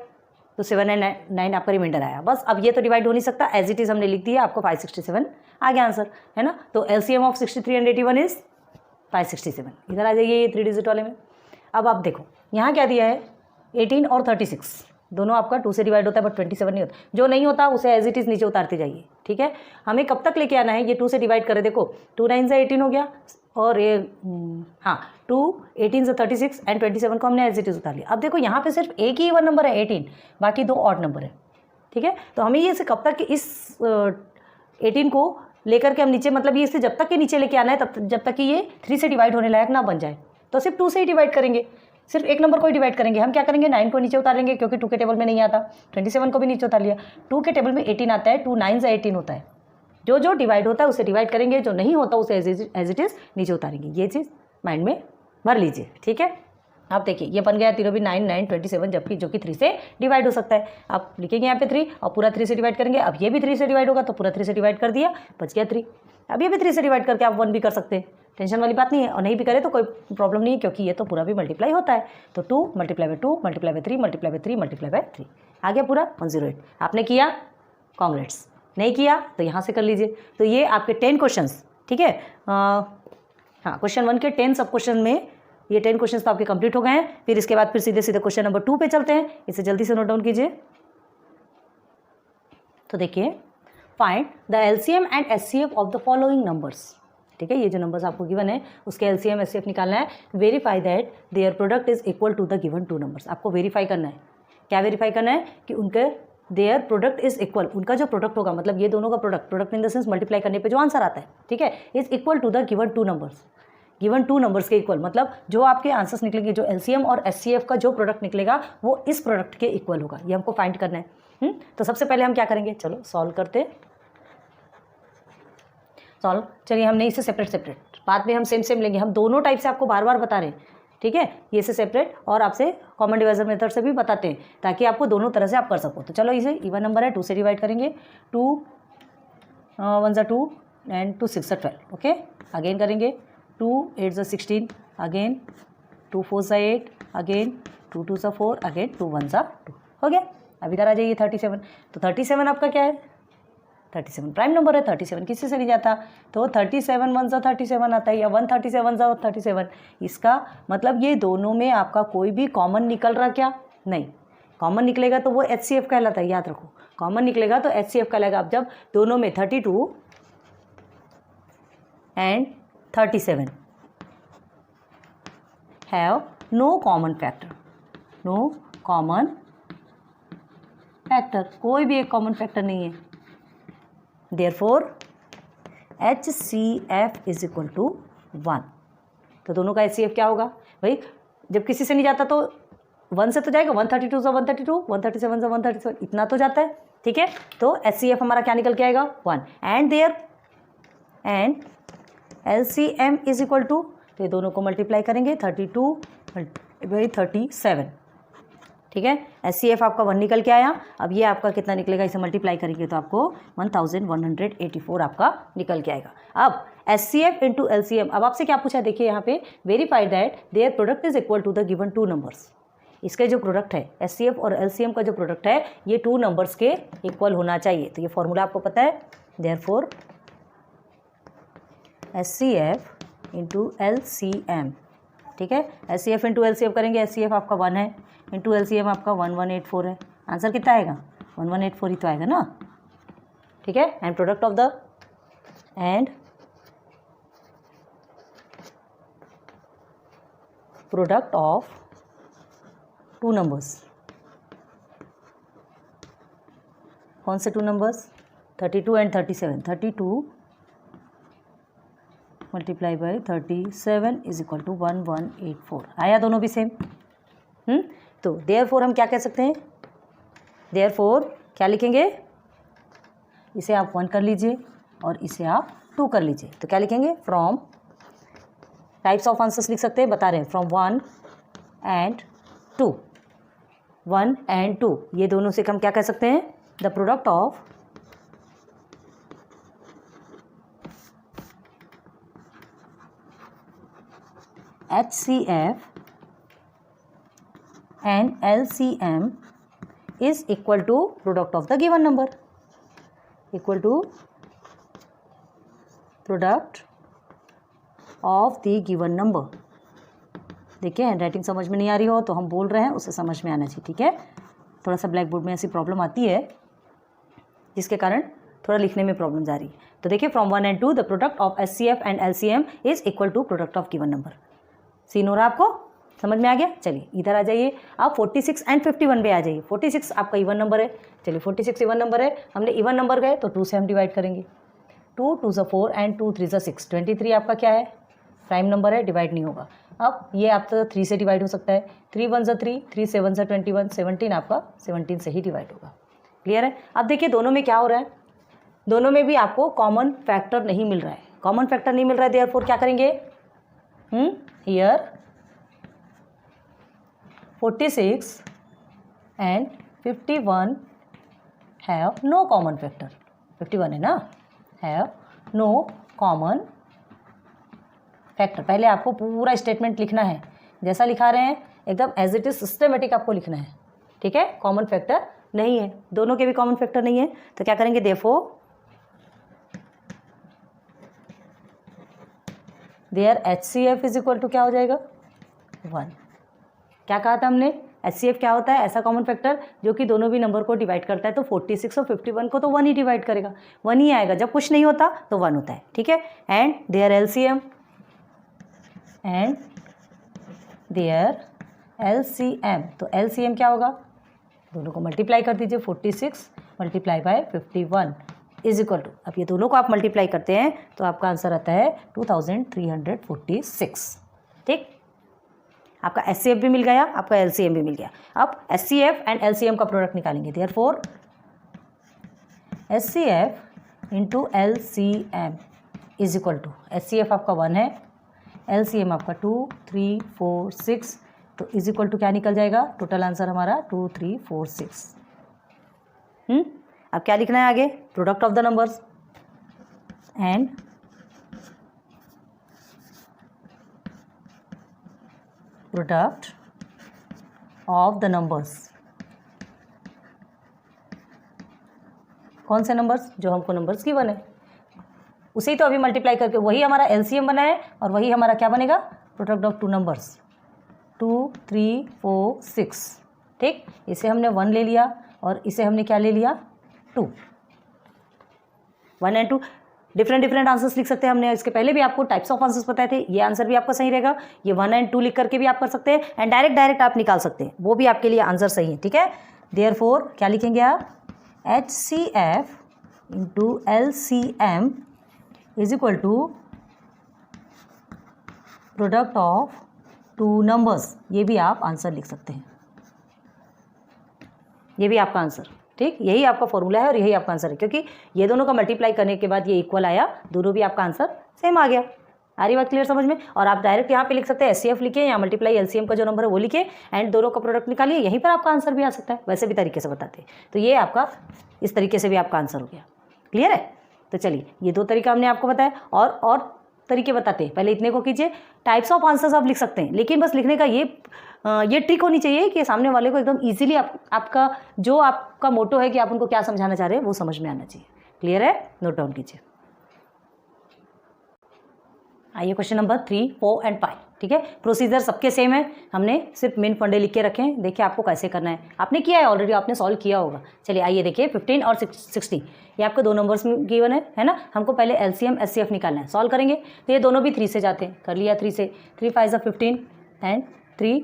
तो 7 एंड 9 आपका रिमाइंडर आया। बस अब ये तो डिवाइड हो नहीं सकता, एज इट इज़ हमने लिख दिया, आपको 567 आ गया आंसर, है ना। तो एलसीएम ऑफ 63 एंड 81 इज 567। इधर आ जाइए ये 3 डिजिट वाले में। अब आप देखो यहाँ क्या दिया है, 18 और 36 दोनों आपका 2 से डिवाइड होता है, बट 27 नहीं होता। जो नहीं होता उसे एज इट इज़ नीचे उतारते जाइए। ठीक है, हमें कब तक लेके आना है, ये 2 से डिवाइड करें, देखो 2 9 से 18 हो गया, और ये 2 18 से 36 एंड 27 को हमने एज इट इज़ उतार लिया। अब देखो यहाँ पे सिर्फ एक ही इवन नंबर है 18, बाकी 2 ऑड नंबर है। ठीक है, तो हमें ये इसे कब तक इस 18 को लेकर के हम नीचे, मतलब ये इसे जब तक के नीचे लेके आना है, तब जब तक कि ये 3 से डिवाइड होने लायक ना बन जाए, तो सिर्फ 2 से ही डिवाइड करेंगे, सिर्फ एक नंबर को ही डिवाइड करेंगे। हम क्या करेंगे, 9 को नीचे उतारेंगे क्योंकि 2 के टेबल में नहीं आता, 27 को भी नीचे उतार लिया, 2 के टेबल में 18 आता है, 2 9 से 18 होता है। जो जो डिवाइड होता है उसे डिवाइड करेंगे, जो नहीं होता उसे एज इट इज़ नीचे उतारेंगे। ये चीज़ माइंड में भर लीजिए। ठीक है, आप देखिए ये बन गया तीनों भी 9 9 27, जबकि जो कि 3 से डिवाइड हो सकता है। आप लिखेंगे यहाँ पे 3 और पूरा 3 से डिवाइड करेंगे। अब ये भी 3 से डिवाइड होगा तो पूरा 3 से डिवाइड कर दिया, बच गया 3। अब ये भी 3 से डिवाइड करके आप 1 भी कर सकते हैं, टेंशन वाली बात नहीं है, और नहीं भी करे तो कोई प्रॉब्लम नहीं है, क्योंकि ये तो पूरा भी मल्टीप्लाई होता है। तो 2 multiply by 2 multiply by 3 multiply by 3 multiply by 3 आ गया पूरा 108। आपने किया, कांग्रेट्स। नहीं किया तो यहाँ से कर लीजिए। तो ये आपके 10 क्वेश्चंस। ठीक है, हाँ, क्वेश्चन 1 के 10 सब क्वेश्चन में ये 10 क्वेश्चन तो आपके कंप्लीट हो गए हैं। फिर इसके बाद फिर सीधे सीधे क्वेश्चन नंबर 2 पे चलते हैं। इसे जल्दी से नोट डाउन कीजिए। तो देखिए, find the LCM and HCF of the following numbers. ठीक है, ये जो नंबर्स आपको गिवन है उसके एलसीएम एचसीएफ निकालना है। Verify that their product is equal to the given two numbers. आपको वेरीफाई करना है, क्या वेरीफाई करना है कि उनके देयर प्रोडक्ट इज इक्वल, उनका जो प्रोडक्ट होगा मतलब ये दोनों का product in the sense multiply करने पे जो आंसर आता है, ठीक है, is equal to the given two numbers. Given two numbers के इक्वल मतलब जो आपके आंसर्स निकलेंगे, जो एलसीएम और एचसीएफ का जो प्रोडक्ट निकलेगा वो इस प्रोडक्ट के इक्वल होगा, ये हमको फाइंड करना है। तो सबसे पहले हम क्या करेंगे, चलो सॉल्व करते, सॉल्व। चलिए हमने इसे सेपरेट, बाद में हम सेम लेंगे, हम दोनों टाइप से आपको बार बार बता रहे हैं, ठीक है, ये से सेपरेट और आपसे कॉमन डिवाइजर मेथड से भी बताते हैं ताकि आपको दोनों तरह से आप कर सको। तो चलो इसे इवन नंबर है 2 से डिवाइड करेंगे, 2 1 = 2 एंड 2 6 = 12, ओके। अगेन करेंगे 2 8 = 16, अगेन 2 4 = 8, अगेन 2 2 = 4, अगेन 2 1 = 2, हो गया। अब इधर आ जाइए 37, तो 37 आपका क्या है, 37 प्राइम नंबर है, 37 किसी से नहीं जाता, तो 37 1 = 37 आता है, या 137 = 37। इसका मतलब ये दोनों में आपका कोई भी कॉमन निकल रहा क्या, नहीं, कॉमन निकलेगा तो वो एचसीएफ कहलाता है, याद रखो, कॉमन निकलेगा तो एचसीएफ कहलाएगा। अब जब दोनों में 32 and 37 have no common factor, no common factor, कोई भी एक कॉमन फैक्टर नहीं है, देयरफॉर HCF = 1। तो दोनों का HCF क्या होगा भाई, जब किसी से नहीं जाता तो 1 से तो जाएगा, 132 = 132, 137 = 137, इतना तो जाता है, ठीक है। तो HCF हमारा क्या निकल के आएगा 1, एंड LCM = तो ये दोनों को मल्टीप्लाई करेंगे 32 / 37, ठीक है। HCF आपका 1 निकल के आया। अब ये आपका कितना निकलेगा, इसे मल्टीप्लाई करेंगे तो आपको 1184 आपका निकल के आएगा। अब HCF × LCM, अब आपसे क्या पूछा है, देखिए यहाँ पे verify that their product is equal to the given two numbers. इसका जो प्रोडक्ट है HCF और LCM का जो प्रोडक्ट है ये 2 नंबर्स के इक्वल होना चाहिए। तो ये फॉर्मूला आपको पता है, देयरफॉर HCF × LCM, ठीक है। HCF × LCM करेंगे, HCF आपका 1 है, इंटू LCM आपका 1184 है। आंसर कितना आएगा, 1184 ही तो आएगा ना, ठीक है। एंड प्रोडक्ट ऑफ 2 नंबर्स, कौन से 2 नंबर्स, 32 एंड 37, 32 × 37 = 1184, आया दोनों भी सेम। तो देयरफॉर हम क्या कह सकते हैं, देयरफॉर क्या लिखेंगे, इसे आप 1 कर लीजिए और इसे आप 2 कर लीजिए। तो क्या लिखेंगे, फ्रॉम टाइप्स ऑफ आंसर्स लिख सकते हैं, बता रहे हैं, फ्रॉम 1 एंड 2, 1 एंड 2, ये दोनों से हम क्या कह सकते हैं, the product of HCF and LCM is equal to product of the given number, equal to product of the given number। देखिए हैंड राइटिंग समझ में नहीं आ रही हो तो हम बोल रहे हैं, उसे समझ में आना चाहिए, ठीक है। थोड़ा सा ब्लैक बोर्ड में ऐसी प्रॉब्लम आती है जिसके कारण थोड़ा लिखने में प्रॉब्लम आ रही है। तो देखिए from 1 and 2 the product of HCF and LCM is equal to product of given number. Seen हो रहा आपको, समझ में आ गया। चलिए इधर आ जाइए, आप 46 एंड 51 पे आ जाइए। 46 आपका इवन नंबर है, चलिए 46 इवन नंबर है, हमने इवन नंबर गए तो 2 से हम डिवाइड करेंगे, 2 2 = 4 एंड 2 3 = 6, 23 आपका क्या है, प्राइम नंबर है, डिवाइड नहीं होगा। अब ये आपका 3 से डिवाइड हो सकता है, 3 1 = 3, 3 7 = 21, 17 आपका 17 से ही डिवाइड होगा। क्लियर है। अब देखिए दोनों में क्या हो रहा है, दोनों में भी आपको कॉमन फैक्टर नहीं मिल रहा है, कॉमन फैक्टर नहीं मिल रहा है, देयरफॉर क्या करेंगे, here 46 and 51 have no common factor, 51 है ना, हैव नो कॉमन फैक्टर। पहले आपको पूरा स्टेटमेंट लिखना है, जैसा लिखा रहे हैं एकदम एज इट इज सिस्टमेटिक आपको लिखना है, ठीक है। कॉमन फैक्टर नहीं है, दोनों के भी कॉमन फैक्टर नहीं है, तो क्या करेंगे, देयरफॉर देयर HCF = क्या हो जाएगा, 1। क्या कहा था हमने, HCF क्या होता है? ऐसा कॉमन फैक्टर जो कि दोनों भी नंबर को डिवाइड करता है। तो 46 और 51 को तो 1 ही डिवाइड करेगा, 1 ही आएगा। जब कुछ नहीं होता तो 1 होता है, ठीक है। एंड देयर LCM तो LCM क्या होगा? दोनों को मल्टीप्लाई कर दीजिए, 46 multiply by 51 is equal to, अब ये दोनों को आप मल्टीप्लाई करते हैं तो आपका आंसर आता है 2346, ठीक। आपका HCF भी मिल गया, आपका LCM भी मिल गया। अब HCF एंड LCM का प्रोडक्ट निकालेंगे। Therefore HCF into LCM is equal to, HCF आपका 1 है, LCM आपका 2, 3, 4, 6, तो इज इक्वल टू क्या निकल जाएगा? टोटल आंसर हमारा 2, 3, 4, 6। अब क्या लिखना है आगे? Product of the numbers and product of the numbers. कौन से नंबर्स? जो हमको नंबर्स की बने उसे ही तो अभी मल्टीप्लाई करके वही हमारा LCM बना है और वही हमारा क्या बनेगा? प्रोडक्ट ऑफ 2 नंबर्स, 2, 3, 4, 6, ठीक। इसे हमने 1 ले लिया और इसे हमने क्या ले लिया? 2। 1 एंड 2 डिफरेंट आंसर्स लिख सकते हैं। हमने इसके पहले भी आपको टाइप्स ऑफ आंसर्स बताए थे। ये आंसर भी आपका सही रहेगा, ये 1 एंड 2 लिख करके भी आप कर सकते हैं एंड डायरेक्ट आप निकाल सकते हैं, वो भी आपके लिए आंसर सही है, ठीक है। देयरफॉर क्या लिखेंगे आप? HCF into LCM is equal to product of 2 numbers. ये भी आप आंसर लिख सकते हैं, ये भी आपका आंसर, ठीक। यही आपका फॉर्मूला है और यही आपका आंसर है, क्योंकि ये दोनों का मल्टीप्लाई करने के बाद ये इक्वल आया, दोनों भी आपका आंसर सेम आ गया। आ रही बात क्लियर समझ में? और आप डायरेक्ट यहाँ पे लिख सकते हैं HCF लिखिए या मल्टीप्लाई LCM का जो नंबर है वो लिखिए एंड दोनों का प्रोडक्ट निकालिए, यहीं पर आपका आंसर भी आ सकता है। वैसे भी तरीके से बताते हैं, तो ये आपका इस तरीके से भी आपका आंसर हो गया। क्लियर है? तो चलिए, ये 2 तरीका हमने आपको बताया और तरीके बताते हैं। पहले इतने को कीजिए। टाइप्स ऑफ आंसर्स आप लिख सकते हैं, लेकिन बस लिखने का ये ट्रिक होनी चाहिए कि सामने वाले को एकदम इजीली आपका जो आपका मोटो है कि आप उनको क्या समझाना चाह रहे हैं वो समझ में आना चाहिए। क्लियर है? नोट डाउन कीजिए। आइए क्वेश्चन नंबर 3, 4 एंड 5, ठीक है। प्रोसीजर सबके सेम है, हमने सिर्फ मेन फंडे लिख के रखे हैं। देखिए आपको कैसे करना है, आपने किया है ऑलरेडी, आपने सॉल्व किया होगा। चलिए आइए देखिए 15 और 60 ये आपको 2 नंबर्स में गिवन है ना। हमको पहले LCM HCF निकालना है, सॉल्व करेंगे तो ये दोनों भी 3 से जाते हैं। कर लिया 3 से, 3 5 15 एंड 3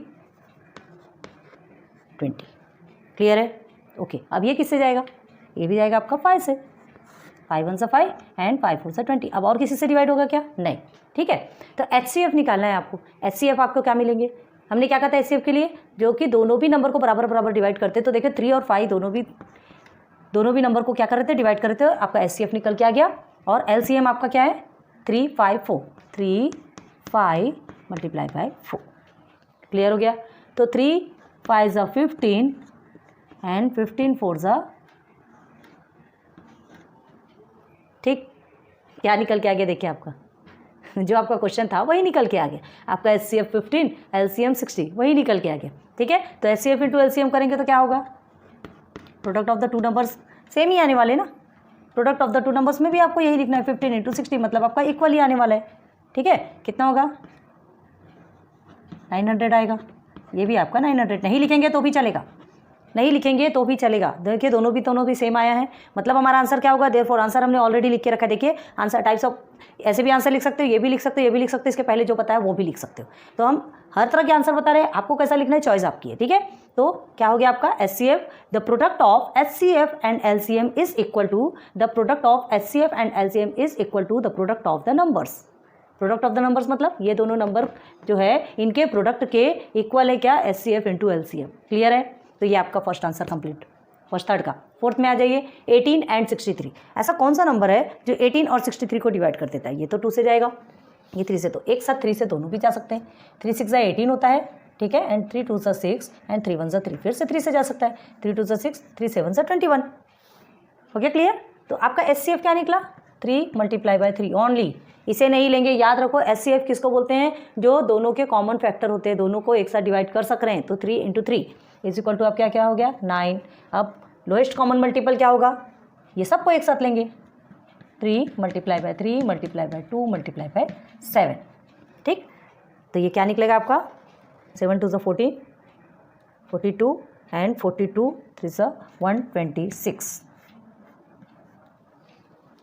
20। क्लियर है? ओके। अब ये किससे जाएगा? ये भी जाएगा आपका 5 से, 5 1 से 5 एंड 5 4 से 20। अब और किसी से डिवाइड होगा क्या? नहीं, ठीक है। तो HCF निकालना है आपको। HCF आपको क्या मिलेंगे? हमने क्या कहा था HCF के लिए? जो कि दोनों भी नंबर को बराबर डिवाइड करते। तो देखिए 3 और 5 दोनों भी नंबर को क्या कर रहे थे? डिवाइड कर रहे थे। आपका HCF निकल के आ गया। और LCM आपका क्या है? 3 5 4, 3 5 मल्टीप्लाई बाय 4। क्लियर हो गया? तो 3 5 ज़ा 15 एंड 15 4 ज़ा, ठीक। क्या निकल के आ गया? देखिए आपका जो आपका क्वेश्चन था वही निकल के आ गया। आपका HCF 15 LCM 60 वही निकल के आ गया, ठीक है। तो HCF इंटू LCM करेंगे तो क्या होगा? Product of the 2 numbers same ही आने वाले ना। प्रोडक्ट ऑफ द 2 नंबर्स में भी आपको यही लिखना है, 15 इंटू 60, मतलब आपका इक्वल ही आने वाला है, ठीक है। कितना होगा? 900 आएगा। ये भी आपका 900। नहीं लिखेंगे तो भी चलेगा, नहीं लिखेंगे तो भी चलेगा। देखिए दोनों भी सेम आया है, मतलब हमारा आंसर क्या होगा? देयरफॉर आंसर हमने ऑलरेडी लिख के रखा है। देखिए आंसर टाइप्स ऑफ, ऐसे भी आंसर लिख सकते हो, ये भी लिख सकते हो, ये भी लिख सकते हो, इसके पहले जो बताया वो भी लिख सकते हो। तो हम हर तरह के आंसर बता रहे हैं, आपको कैसा लिखना है चॉइस आपकी है, ठीक है। तो क्या हो गया आपका? HCF the product of HCF and LCM is equal to the product of HCF and LCM is equal to the product of the numbers. Product of the numbers मतलब ये दोनों नंबर जो है इनके प्रोडक्ट के इक्वल है क्या? HCF into LCM। Clear है? तो ये आपका first answer complete, first third का। फोर्थ में आ जाइए 18 एंड 63। ऐसा कौन सा नंबर है जो 18 और 63 को डिवाइड कर देता है? ये तो 2 से जाएगा, ये 3 से, तो एक साथ 3 से दोनों भी जा सकते हैं। 3 6 18 होता है, ठीक है, एंड 3 2 6 एंड 3 1 3, फिर से 3 से जा सकता है। 3 2 6, 3 7 21। हो गया क्लियर? तो आपका HCF क्या निकला? 3 मल्टीप्लाई बाय 3 ओनली। इसे नहीं लेंगे, याद रखो HCF किसको बोलते हैं? जो दोनों के कॉमन फैक्टर होते हैं, दोनों को एक साथ डिवाइड कर सक रहे हैं। तो 3 इंटू 3 इज इक्वल टू, अब क्या हो गया? 9। अब लोएस्ट कॉमन मल्टीपल क्या होगा? ये सबको एक साथ लेंगे, 3 multiply by 3 multiply by 2 multiply by 7, ठीक। तो ये क्या निकलेगा आपका? 7 2 14, 42 एंड 42 3 सा 126।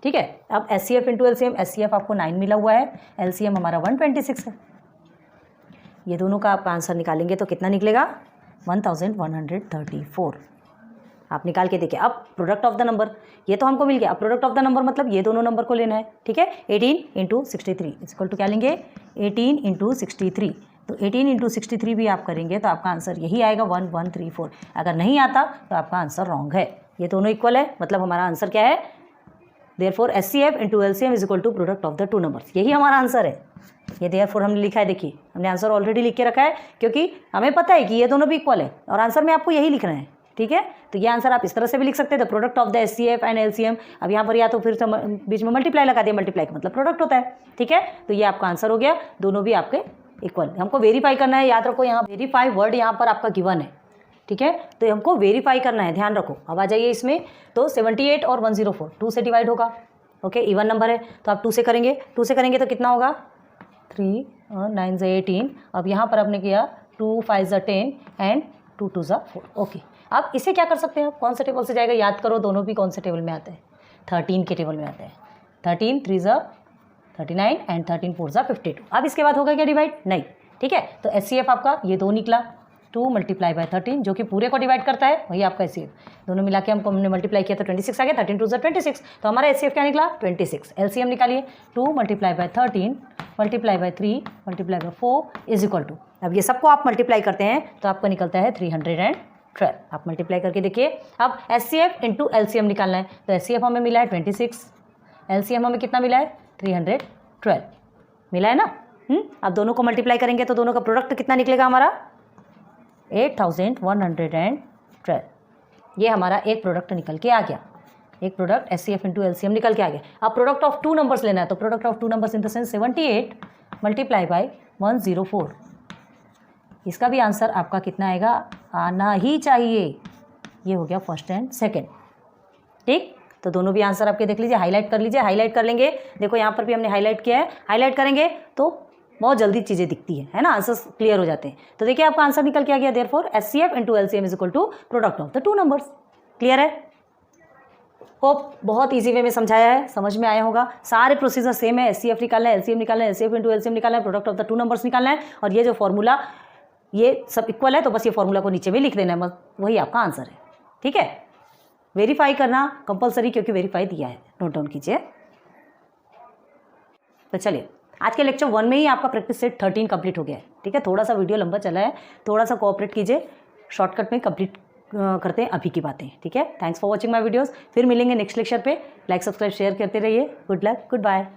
ठीक है, अब SCF इंटू LCM, SCF आपको 9 मिला हुआ है, LCM हमारा 126 है। ये दोनों का आप आंसर निकालेंगे तो कितना निकलेगा 1134। आप निकाल के देखिए। अब प्रोडक्ट ऑफ द नंबर, ये तो हमको मिल गया। अब प्रोडक्ट ऑफ द नंबर मतलब ये दोनों नंबर को लेना है। ठीक है, 18 इंटू 63 इक्वल टू क्या लेंगे 18 इंटू 63। तो 18 इंटू 63 भी आप करेंगे तो आपका आंसर यही आएगा 1134। अगर नहीं आता तो आपका आंसर रॉन्ग है। ये दोनों इक्वल है, मतलब हमारा आंसर क्या है, therefore SCF into LCM is equal to product of the two numbers. यही हमारा आंसर है। ये देयरफॉर हमने लिखा है, देखिए हमने आंसर ऑलरेडी लिख के रखा है, क्योंकि हमें पता है कि ये दोनों भी इक्वल है और आंसर में आपको यही लिखना है। ठीक है, तो ये आंसर आप इस तरह से भी लिख सकते हैं, the product of the SCF and LCM। अब यहाँ पर या तो फिर बीच में मल्टीप्लाई लगा दिया, मल्टीप्लाई का मतलब प्रोडक्ट होता है। ठीक है, तो ये आपका आंसर हो गया, दोनों भी आपके इक्वल। हमको वेरीफाई करना है, याद रखो यहाँ वेरीफाई वर्ड यहाँ पर आपका गिवन है। ठीक है, तो हमको वेरीफाई करना है, ध्यान रखो। अब आ जाइए इसमें, तो 78 और 104 2 से डिवाइड होगा। ओके, इवन नंबर है तो आप 2 से करेंगे, 2 से करेंगे तो कितना होगा 3 और 9 से 18। अब यहाँ पर आपने किया 2 5 से 10 एंड 2 2 से 4। ओके, अब इसे क्या कर सकते हैं, कौन से टेबल से जाएगा, याद करो दोनों भी कौन से टेबल में आते हैं, 13 के टेबल में आते हैं। 13 3 से 39 एंड 13 4 से 52। अब इसके बाद होगा क्या डिवाइड, नहीं। ठीक है, तो SCF आपका ये 2 निकला, 2 मल्टीप्लाई बाय 13 जो कि पूरे को डिवाइड करता है, वही आपका SCF। दोनों मिला के हमने मल्टीप्लाई किया तो 26 आ गया, 13 2 से 26। तो हमारा SCF क्या निकला 26। LCM निकालिए, 2 multiply by 13 multiply by 3 multiply by 4 is equal to, अब ये सबको आप मल्टीप्लाई करते हैं तो आपका निकलता है 312। आप मल्टीप्लाई करके देखिए। अब SCF इंटू LCM निकालना है, तो SCF हमें मिला है 26, LCM हमें कितना मिला है 312 मिला है ना। अब दोनों को मल्टीप्लाई करेंगे तो दोनों का प्रोडक्ट कितना निकलेगा हमारा 8112। ये हमारा एक प्रोडक्ट निकल के आ गया, एक प्रोडक्ट SCF इंटू LCM निकल के आ गया। अब प्रोडक्ट ऑफ टू नंबर्स लेना है, तो product of two numbers in the sense 78 multiply by 104। इसका भी आंसर आपका कितना आएगा, आना ही चाहिए। ये हो गया फर्स्ट एंड सेकेंड। ठीक, तो दोनों भी आंसर आपके देख लीजिए, हाईलाइट कर लीजिए। हाईलाइट कर लेंगे, देखो यहाँ पर भी हमने हाईलाइट किया है। हाईलाइट करेंगे तो बहुत जल्दी चीज़ें दिखती है ना, आंसर्स क्लियर हो जाते हैं। तो देखिए आपका आंसर निकल के आ गया, therefore SCF into LCM is equal to product of the two numbers. Clear है, होप बहुत इजी वे में समझाया है, समझ में आया होगा। सारे प्रोसीजर सेम है, SCF निकालना है, LCM निकालना है, SCF इंटू LCM निकालना है, product of the two numbers निकालना है, और ये जो फॉर्मूला ये सब इक्वल है तो बस ये फॉर्मूला को नीचे भी लिख देना है, वही आपका आंसर है। ठीक है, वेरीफाई करना कंपलसरी, क्योंकि वेरीफाई दिया है, नोट डाउन कीजिए। तो चलिए आज के लेक्चर 1 में ही आपका प्रैक्टिस सेट 13 कंप्लीट हो गया है। ठीक है, थोड़ा सा वीडियो लंबा चला है, थोड़ा सा कोऑपरेट कीजिए, शॉर्टकट में कंप्लीट करते हैं अभी की बातें। ठीक है, thanks for watching my videos. फिर मिलेंगे नेक्स्ट लेक्चर पे। लाइक सब्सक्राइब शेयर करते रहिए। Good luck, good bye.